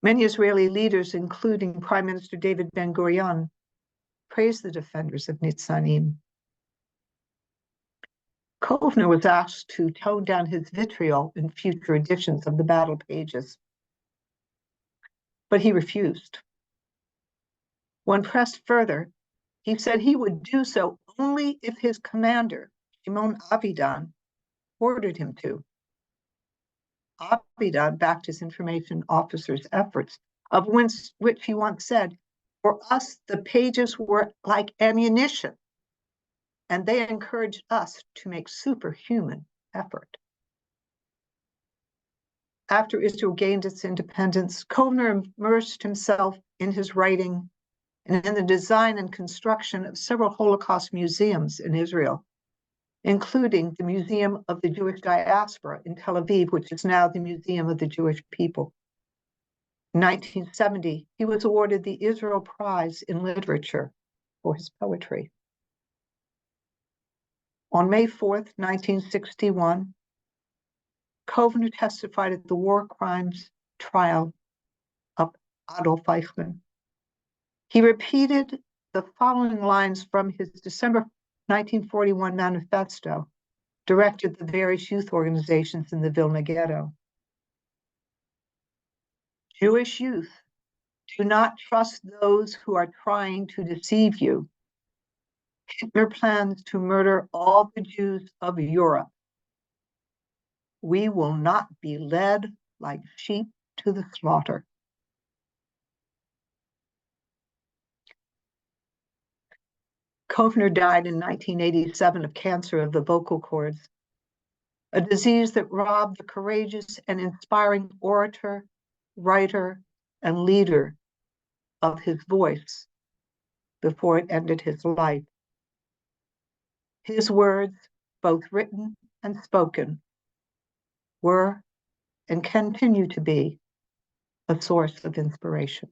Many Israeli leaders, including Prime Minister David Ben-Gurion, praised the defenders of Nitzanim. Kovner was asked to tone down his vitriol in future editions of the battle pages, but he refused. When pressed further, he said he would do so only if his commander, Shimon Avidan, ordered him to. Avidan backed his information officer's efforts, of which he once said, "For us, the pages were like ammunition, and they encouraged us to make superhuman effort." After Israel gained its independence, Kovner immersed himself in his writing and in the design and construction of several Holocaust museums in Israel, including the Museum of the Jewish Diaspora in Tel Aviv, which is now the Museum of the Jewish People. In 1970, he was awarded the Israel Prize in Literature for his poetry. On May 4th, 1961, Kovner testified at the war crimes trial of Adolf Eichmann. He repeated the following lines from his December 1941 manifesto, directed to various youth organizations in the Vilna Ghetto. Jewish youth, do not trust those who are trying to deceive you. Hitler plans to murder all the Jews of Europe. We will not be led like sheep to the slaughter. Kovner died in 1987 of cancer of the vocal cords, a disease that robbed the courageous and inspiring orator, writer, and leader of his voice before it ended his life. His words, both written and spoken, were and continue to be a source of inspiration.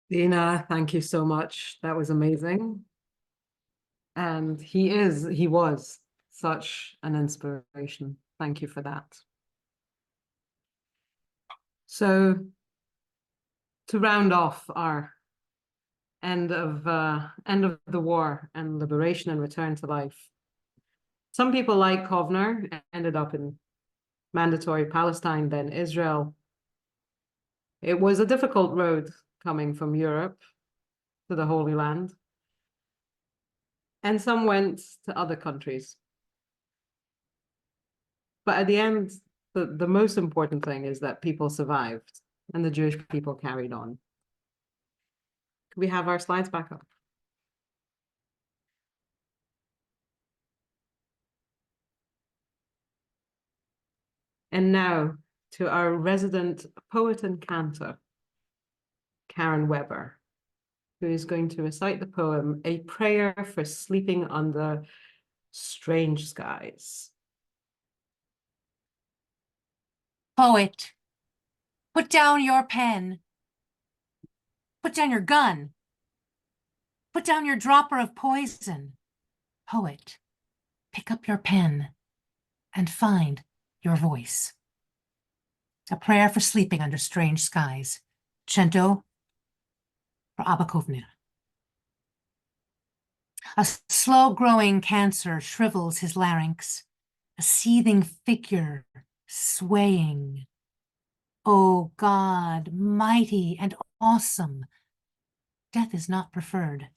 Dina, thank you so much. That was amazing. And he was such an inspiration. Thank you for that. So to round off our end of the war and liberation and return to life, some people like Kovner ended up in mandatory Palestine, then Israel. It was a difficult road coming from Europe to the Holy Land. And some went to other countries. But at the end, the most important thing is that people survived and the Jewish people carried on. Could we have our slides back up? And now to our resident poet and cantor, Karen Weber, who is going to recite the poem, A Prayer for Sleeping Under Strange Skies. Poet, put down your pen. Put down your gun. Put down your dropper of poison. Poet, pick up your pen and find your voice. A prayer for sleeping under strange skies. Cento for Abba Kovner. A slow-growing cancer shrivels his larynx, a seething figure swaying. O God, mighty and awesome, death is not preferred.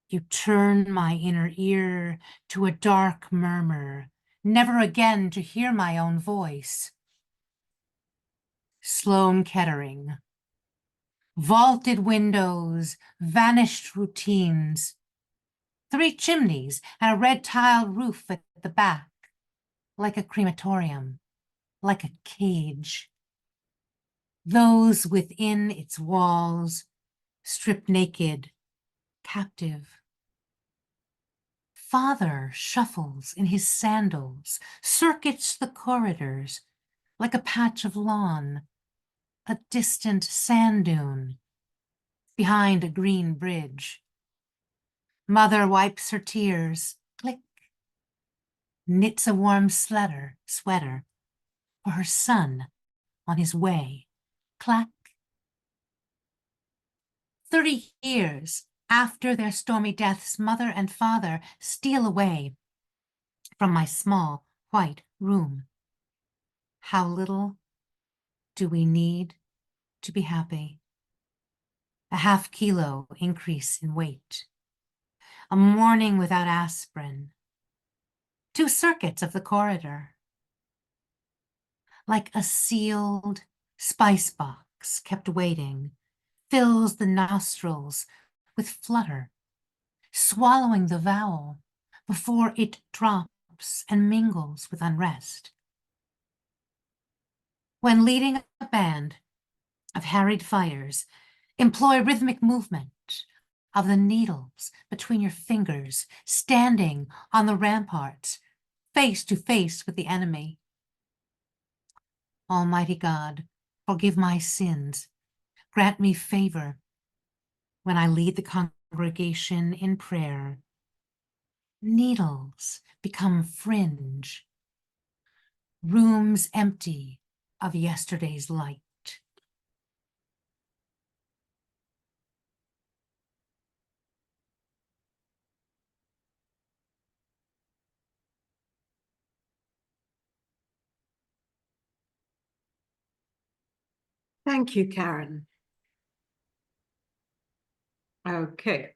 You turn my inner ear to a dark murmur, never again to hear my own voice. Sloan Kettering. Vaulted windows, vanished routines, 3 chimneys and a red tiled roof at the back, like a crematorium, like a cage. Those within its walls, stripped naked, captive. Father shuffles in his sandals, circuits the corridors, like a patch of lawn, a distant sand dune, behind a green bridge. Mother wipes her tears, click, knits a warm sweater for her son on his way, clack. 30 years after their stormy deaths, mother and father steal away from my small white room. How little do we need to be happy? A ½ kilo increase in weight. A morning without aspirin. 2 circuits of the corridor. Like a sealed spice box kept waiting, fills the nostrils with flutter, swallowing the vowel, before it drops and mingles with unrest. When leading a band of harried fires, employ rhythmic movement of the needles between your fingers, standing on the ramparts, face to face with the enemy. Almighty God, forgive my sins. Grant me favor when I lead the congregation in prayer. Needles become fringe, rooms empty of yesterday's light. Thank you, Karen. Okay.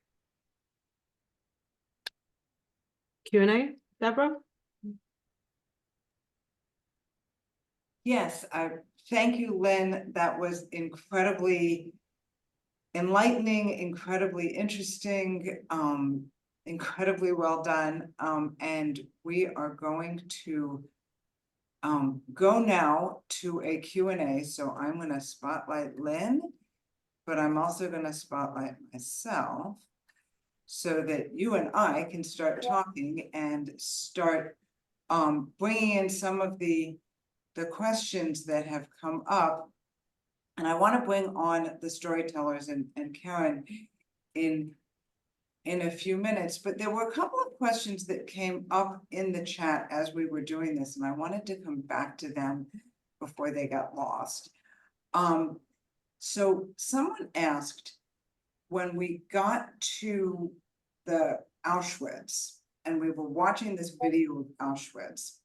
Q&A, Deborah? Yes, thank you, Lynn. That was incredibly enlightening, incredibly interesting, incredibly well done. And we are going to go now to a Q&A. So I'm going to spotlight Lynn, but I'm also going to spotlight myself so that you and I can start talking and start bringing in some of the questions that have come up. And I want to bring on the storytellers and Karen in a few minutes, but there were a couple of questions that came up in the chat as we were doing this, and I wanted to come back to them before they got lost. So someone asked, when we got to the Auschwitz and we were watching this video of Auschwitz,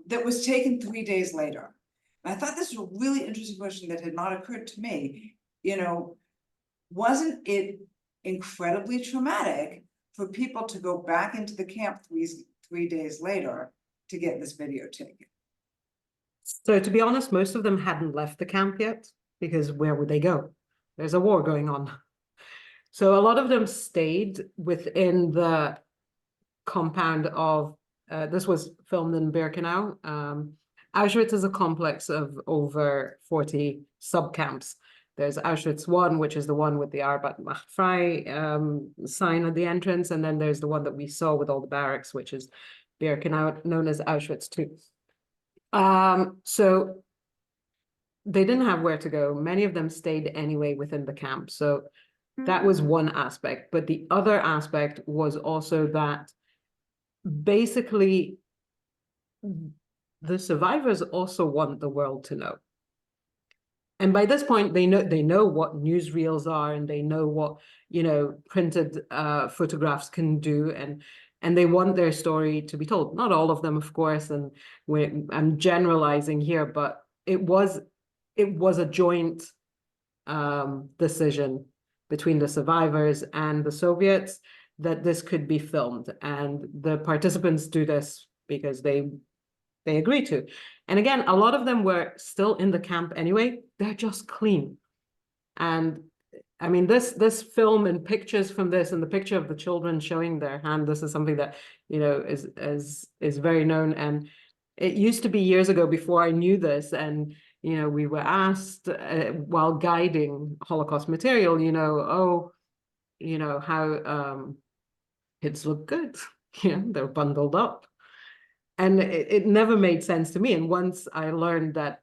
that was taken 3 days later. And I thought this was a really interesting question that had not occurred to me. You know, wasn't it incredibly traumatic for people to go back into the camp three days later to get this video taken? So to be honest, most of them hadn't left the camp yet, because where would they go? There's a war going on. So a lot of them stayed within the compound of, this was filmed in Birkenau. Auschwitz is a complex of over 40 subcamps. There's Auschwitz I, which is the one with the Arbeit macht frei sign at the entrance. And then there's the one that we saw with all the barracks, which is Birkenau, known as Auschwitz II. So they didn't have where to go. Many of them stayed anyway within the camp. So that was one aspect. But the other aspect was also that basically the survivors also want the world to know. And by this point, they know what newsreels are, and they know what, you know, printed photographs can do, and they want their story to be told. Not all of them, of course, and I'm generalizing here, but it was a joint decision between the survivors and the Soviets that this could be filmed, and the participants do this because they agree to. And again, a lot of them were still in the camp anyway. They're just clean. And I mean, this film and pictures from this, and the picture of the children showing their hand, this is something that, you know, is very known. And it used to be years ago, before I knew this, and, you know, we were asked while guiding Holocaust material, you know, oh, you know, how kids look good, you know, they're bundled up. And it never made sense to me. And once I learned that,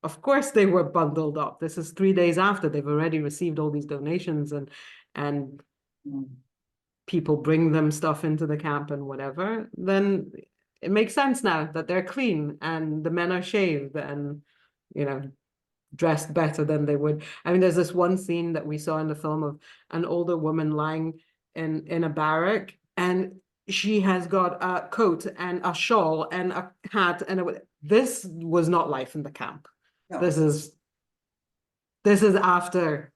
of course, they were bundled up. This is 3 days after they've already received all these donations, and people bring them stuff into the camp and whatever, then it makes sense now that they're clean and the men are shaved and, you know, dressed better than they would. I mean, there's this one scene that we saw in the film of an older woman lying in a barrack, and she has got a coat and a shawl and a hat, and this was not life in the camp. No. This is after.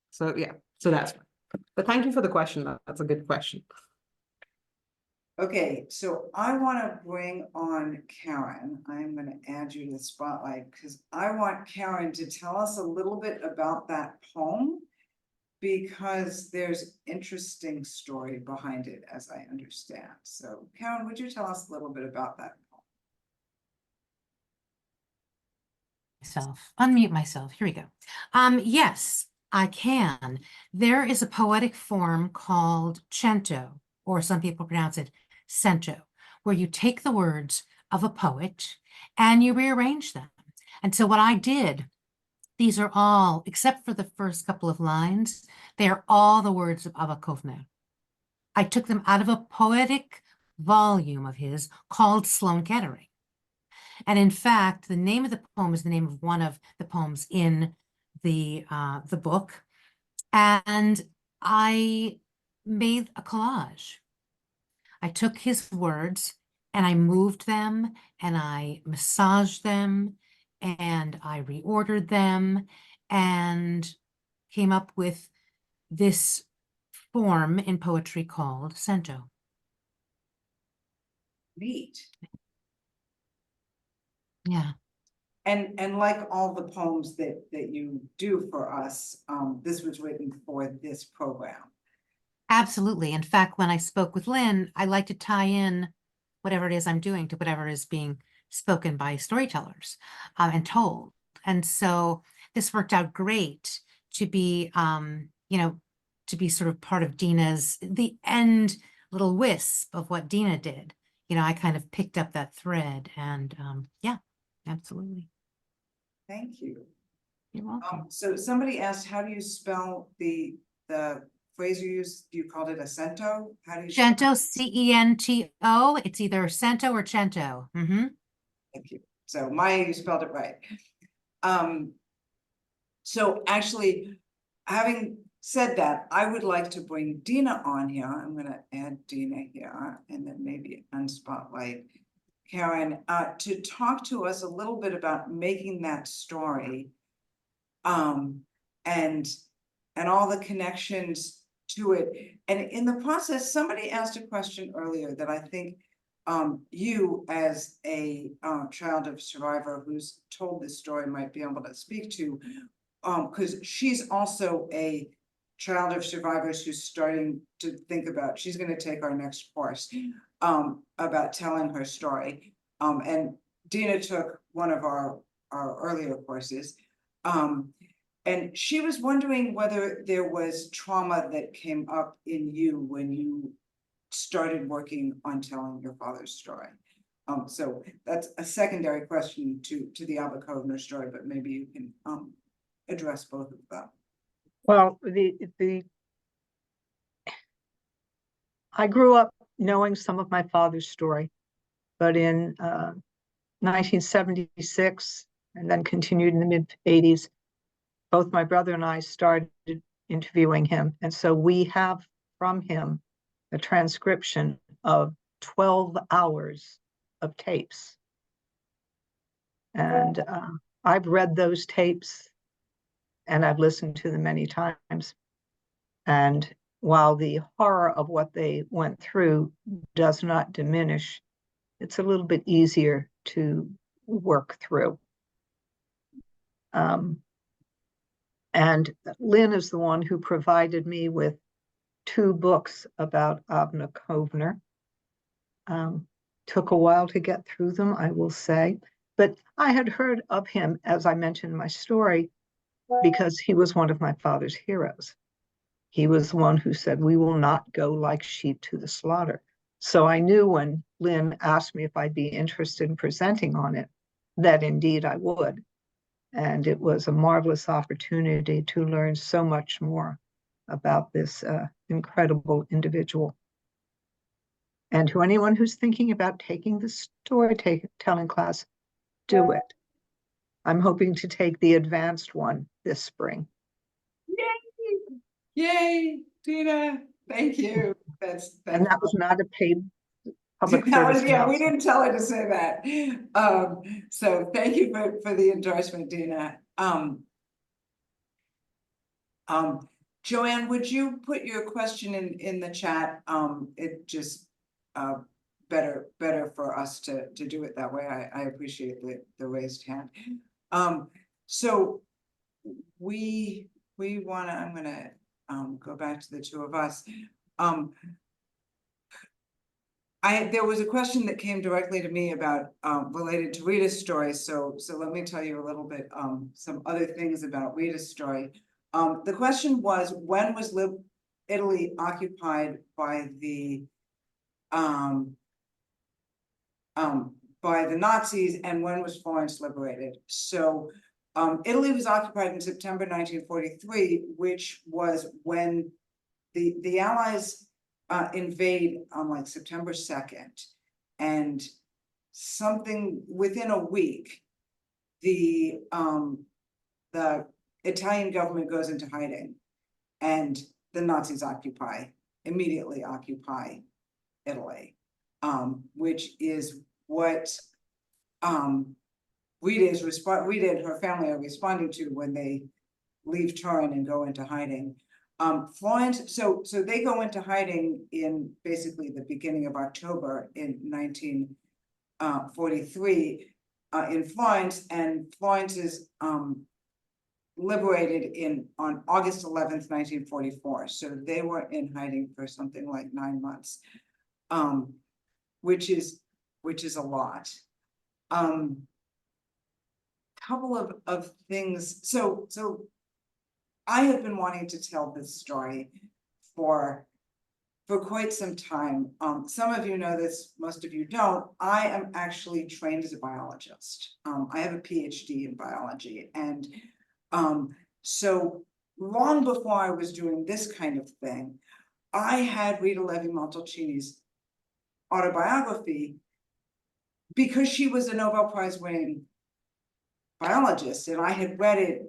So yeah, so that's fine. But thank you for the question. That's a good question. Okay, so I want to bring on Karen. I'm going to add you to the spotlight because I want Karen to tell us a little bit about that poem because there's interesting story behind it, as I understand. So Karen, would you tell us a little bit about that? Unmute myself. Here we go. Yes, I can. There is a poetic form called cento, or some people pronounce it cento, where you take the words of a poet and you rearrange them. And so what I did, these are all, except for the first couple of lines, they are all the words of Abba Kovner. I took them out of a poetic volume of his called Sloan Kettering. And in fact, the name of the poem is the name of one of the poems in the book. And I made a collage. I took his words and I moved them and I massaged them and I reordered them and came up with this form in poetry called cento. Neat. Yeah. And like all the poems that you do for us, this was written for this program. Absolutely. In fact, when I spoke with Lynn, I like to tie in whatever it is I'm doing to whatever is being spoken by storytellers and told. And so this worked out great to be, to be sort of part of Dina's, the end little wisp of what Dina did. I kind of picked up that thread and yeah, absolutely. Thank you. You're welcome. So somebody asked, how do you spell the phrase you used? You called it a cento? How do you? Cento, C-E-N-T-O. It's either cento or cento. Thank you. So Maya, you spelled it right. So actually, having said that, I would like to bring Dina on here. I'm gonna add Dina here and then maybe unspotlight Karen to talk to us a little bit about making that story. And all the connections to it. And in the process, somebody asked a question earlier that I think you as a child of survivor who's told this story might be able to speak to, because she's also a child of survivors who's starting to think about, she's going to take our next course about telling her story. And Dina took one of our earlier courses. And she was wondering whether there was trauma that came up in you when you started working on telling your father's story. So that's a secondary question to the Abba Kovner story, but maybe you can address both of them. Well, I grew up knowing some of my father's story, but in 1976 and then continued in the mid-80s, both my brother and I started interviewing him. And so we have from him a transcription of 12 hours of tapes. And I've read those tapes and I've listened to them many times. And while the horror of what they went through does not diminish, it's a little bit easier to work through. And Lynn is the one who provided me with 2 books about Abba Kovner. Took a while to get through them, I will say, but I had heard of him, as I mentioned in my story, because he was one of my father's heroes. He was the one who said, "We will not go like sheep to the slaughter." So I knew when Lynn asked me if I'd be interested in presenting on it, that indeed I would. And it was a marvelous opportunity to learn so much more about this incredible individual. And to anyone who's thinking about taking the storytelling class, do it. I'm hoping to take the advanced one this spring. Yay! Yay, Dina! Thank you. And that was not a paid public That service was, yeah, we announcement. didn't tell her to say that. So thank you for the endorsement, Dina. Joanne, would you put your question in the chat? It just better for us to do it that way. I appreciate the raised hand. So we want to, I'm gonna go back to the two of us. There was a question that came directly to me about, related to Rita's story, so let me tell you a little bit, some other things about Rita's story. The question was, when was Italy occupied by the Nazis, and when was Florence liberated? So Italy was occupied in September 1943, which was when the Allies invade on like September 2nd, and something within a week, the Italian government goes into hiding, and the Nazis immediately occupy Italy, which is what Rita and her family are responding to when they leave Turin and go into hiding. Florence, so they go into hiding in basically the beginning of October in 1943 in Florence, and Florence is liberated on August 11th, 1944. So they were in hiding for something like 9 months, which is a lot. Couple of things. So I have been wanting to tell this story for quite some time. Some of you know this, most of you don't. I am actually trained as a biologist. I have a PhD in biology, and so long before I was doing this kind of thing, I had Rita Levi-Montalcini's autobiography because she was a Nobel Prize winning biologist, and I had read it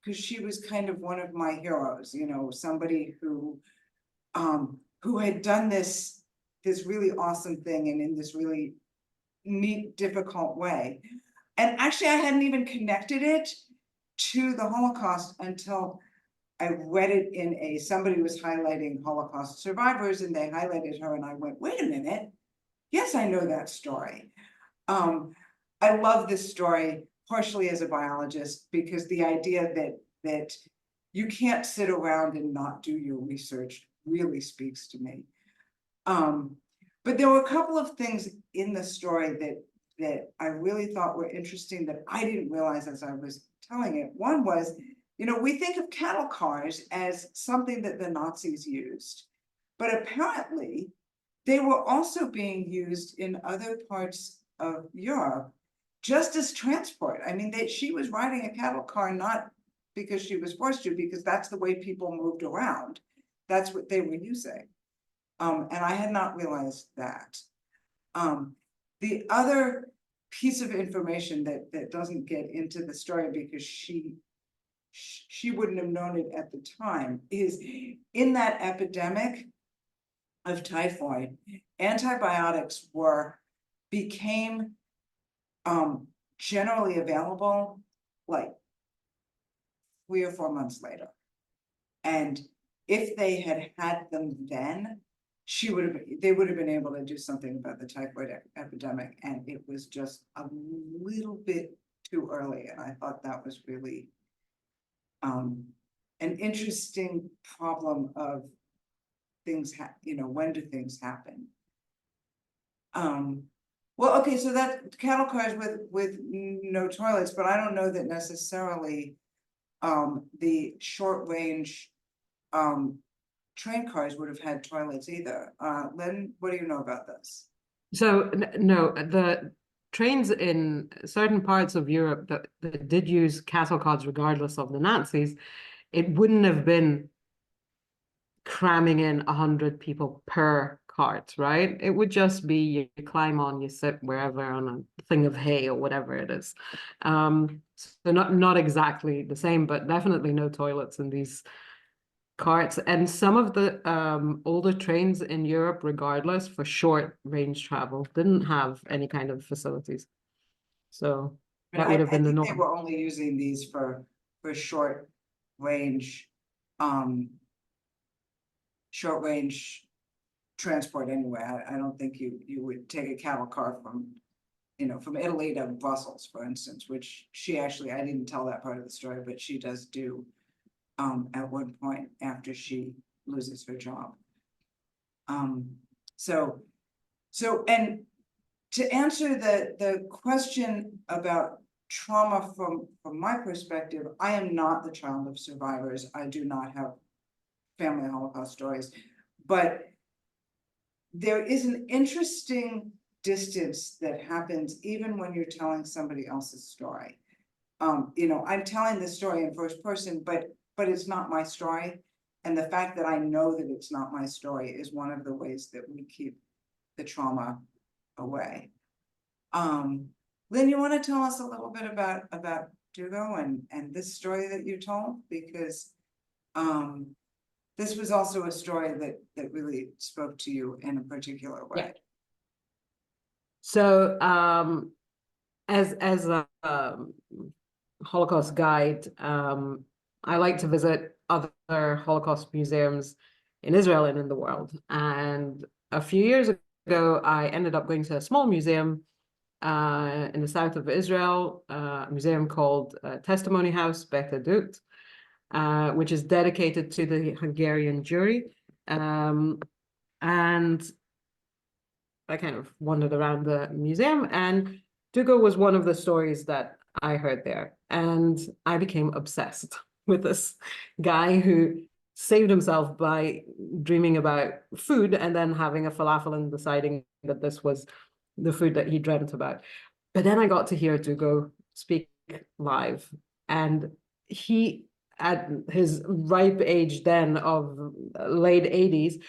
because she was kind of one of my heroes, you know, somebody who had done this really awesome thing, and in this really neat, difficult way. And actually, I hadn't even connected it to the Holocaust until I read it in somebody was highlighting Holocaust survivors, and they highlighted her, and I went, wait a minute, yes, I know that story. I love this story, partially as a biologist, because the idea that you can't sit around and not do your research really speaks to me. But there were a couple of things in the story that I really thought were interesting that I didn't realize as I was telling it. One was, you know, we think of cattle cars as something that the Nazis used, but apparently they were also being used in other parts of Europe just as transport. I mean, she was riding a cattle car not because she was forced to, because that's the way people moved around. That's what they were using. And I had not realized that. The other piece of information that doesn't get into the story because she wouldn't have known it at the time is in that epidemic of typhoid, antibiotics became generally available like 3 or 4 months later. And if they had had them then, they would have been able to do something about the typhoid epidemic, and it was just a little bit too early. And I thought that was really an interesting problem of things, when do things happen? Well, okay, so that cattle cars with no toilets, but I don't know that necessarily the short range train cars would have had toilets either. Lynn, what do you know about this? So no, the trains in certain parts of Europe that did use cattle cars regardless of the Nazis, it wouldn't have been cramming in 100 people per cart, right? It would just be you climb on, you sit wherever on a thing of hay or whatever it is. So not exactly the same, but definitely no toilets in these carts. And some of the older trains in Europe, regardless, for short range travel, didn't have any kind of facilities. So that would have been the norm. They were only using these for short range transport anyway. I don't think you would take a cattle car from Italy to Brussels, for instance, which I didn't tell that part of the story, but she does do at one point after she loses her job. So and to answer the question about trauma from my perspective, I am not the child of survivors. I do not have family Holocaust stories, but there is an interesting distance that happens even when you're telling somebody else's story. You know, I'm telling the story in first person, but it's not my story. And the fact that I know that it's not my story is one of the ways that we keep the trauma away. Lynn, you want to tell us a little bit about Dugo and this story that you told? Because this was also a story that really spoke to you in a particular way. Yeah. So as a Holocaust guide, I like to visit other Holocaust museums in Israel and in the world. And a few years ago, I ended up going to a small museum in the south of Israel, a museum called Testimony House Beit Adut, which is dedicated to the Hungarian Jewry. And I kind of wandered around the museum, and Dugo was one of the stories that I heard there. And I became obsessed with this guy who saved himself by dreaming about food and then having a falafel and deciding that this was the food that he dreamt about. But then I got to hear Dugo speak live, and he, at his ripe age then of late 80s,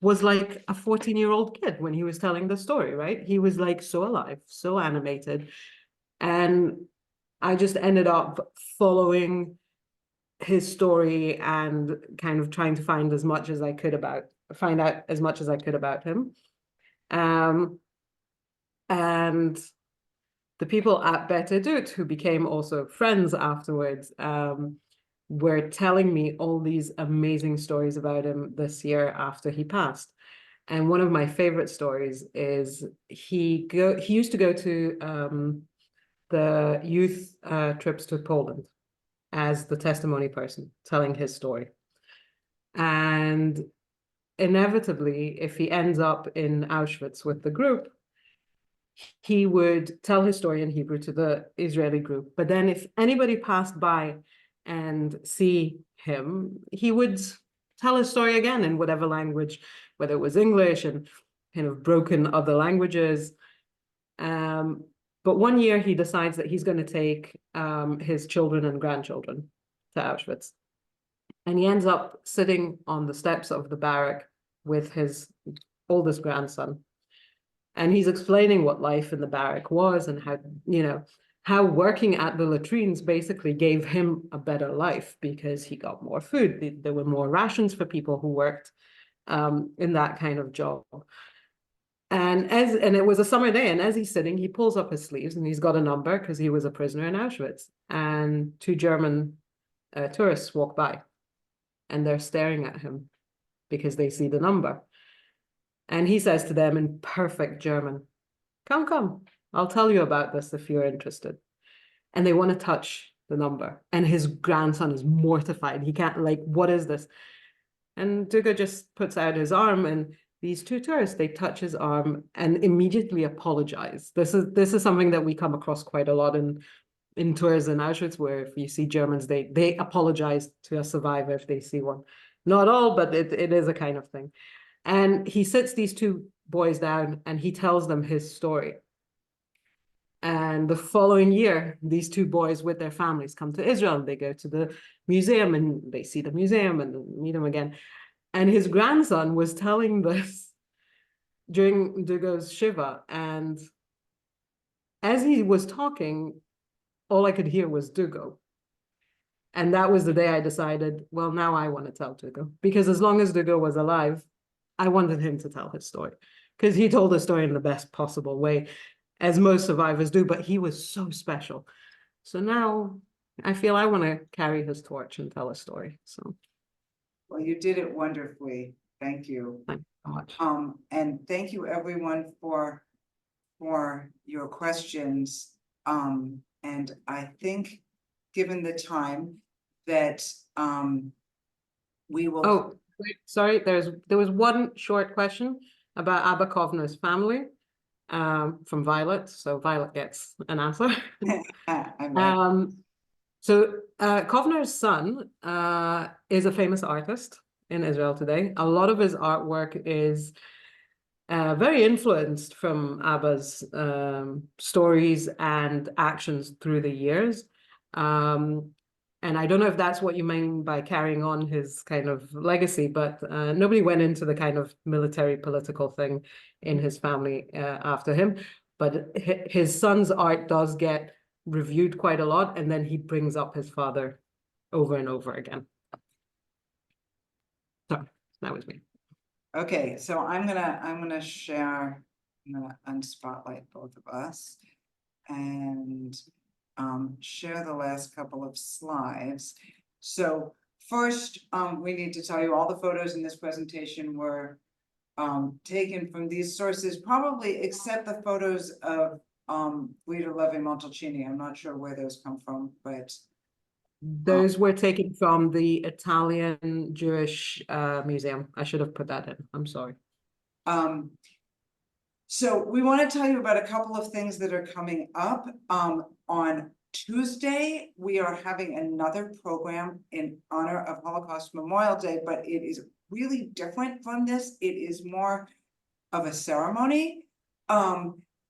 was like a 14-year-old kid when he was telling the story, right? He was like so alive, so animated. And I just ended up following his story and kind of trying to find out as much as I could about him. And the people at Beit Adut, who became also friends afterwards, were telling me all these amazing stories about him this year after he passed. And one of my favorite stories is he used to go to the youth trips to Poland as the testimony person, telling his story. And inevitably, if he ends up in Auschwitz with the group, he would tell his story in Hebrew to the Israeli group. But then if anybody passed by and see him, he would tell his story again in whatever language, whether it was English and kind of broken other languages. But one year he decides that he's going to take his children and grandchildren to Auschwitz. And he ends up sitting on the steps of the barrack with his oldest grandson. And he's explaining what life in the barrack was and how, how working at the latrines basically gave him a better life because he got more food. There were more rations for people who worked in that kind of job. And it was a summer day, and as he's sitting, he pulls up his sleeves and he's got a number because he was a prisoner in Auschwitz. And two German tourists walk by, and they're staring at him because they see the number. And he says to them in perfect German, come, I'll tell you about this if you're interested. And they want to touch the number. And his grandson is mortified. He can't, what is this? And Dugo just puts out his arm, and these two tourists, they touch his arm and immediately apologize. This is something that we come across quite a lot in tours in Auschwitz, where if you see Germans, they apologize to a survivor if they see one. Not all, but it is a kind of thing. And he sits these two boys down and he tells them his story. And the following year, these two boys with their families come to Israel. They go to the museum and they see the museum and meet him again. And his grandson was telling this during Dugo's Shiva. And as he was talking, all I could hear was Dugo. And that was the day I decided, well, now I want to tell Dugo. Because as long as Dugo was alive, I wanted him to tell his story. Because he told the story in the best possible way, as most survivors do, but he was so special. So now I feel I want to carry his torch and tell a story. So, well, you did it wonderfully. Thank you. thanks so much. And thank you everyone for your questions. And I think given the time, that, we will. Oh, wait, sorry, there was one short question about Abba Kovner's family, from Violet, so Violet gets an answer. I might. So Kovner's son is a famous artist in Israel today. A lot of his artwork is very influenced from Abba's stories and actions through the years. And I don't know if that's what you mean by carrying on his kind of legacy, but nobody went into the kind of military political thing in his family after him. But his son's art does get reviewed quite a lot, and then he brings up his father over and over again. So that was me. Okay, so I'm gonna share, I'm gonna unspotlight both of us. And share the last couple of slides. So first, we need to tell you all the photos in this presentation were taken from these sources, probably except the photos of Guido Levi Montalcini. I'm not sure where those come from, but Those were taken from the Italian Jewish Museum. I should have put that in. I'm sorry. So we want to tell you about a couple of things that are coming up. On Tuesday, we are having another program in honor of Holocaust Memorial Day, but it is really different from this. It is more of a ceremony.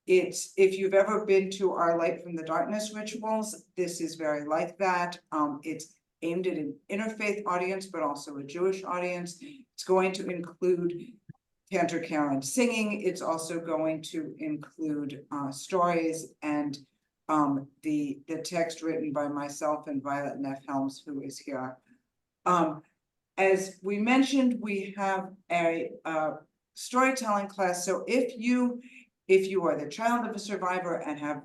It's, if you've ever been to our Light from the Darkness rituals, this is very like that. It's aimed at an interfaith audience, but also a Jewish audience. It's going to include Cantor Karen singing. It's also going to include stories and the text written by myself and Violet Neff Helms, who is here. As we mentioned, we have a storytelling class. So if you are the child of a survivor and have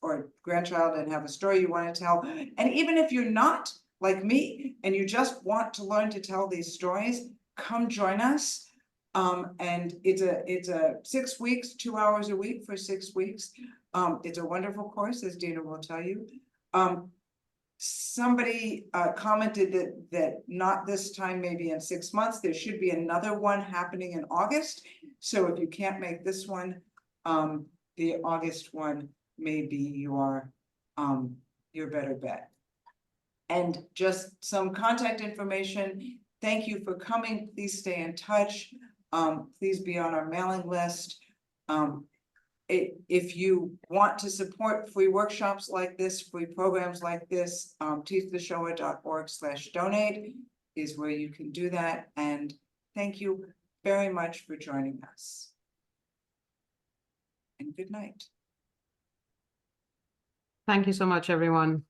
or grandchild and have a story you want to tell, and even if you're not like me and you just want to learn to tell these stories, come join us. And it's a 6 weeks, 2 hours a week for 6 weeks. It's a wonderful course, as Dina will tell you. Somebody commented that not this time, maybe in 6 months. There should be another one happening in August. So if you can't make this one, the August one may be your better bet. And just some contact information. Thank you for coming. Please stay in touch. Please be on our mailing list. If you want to support free workshops like this, free programs like this, teachtheshoah.org/donate is where you can do that. And thank you very much for joining us. And good night. Thank you so much, everyone.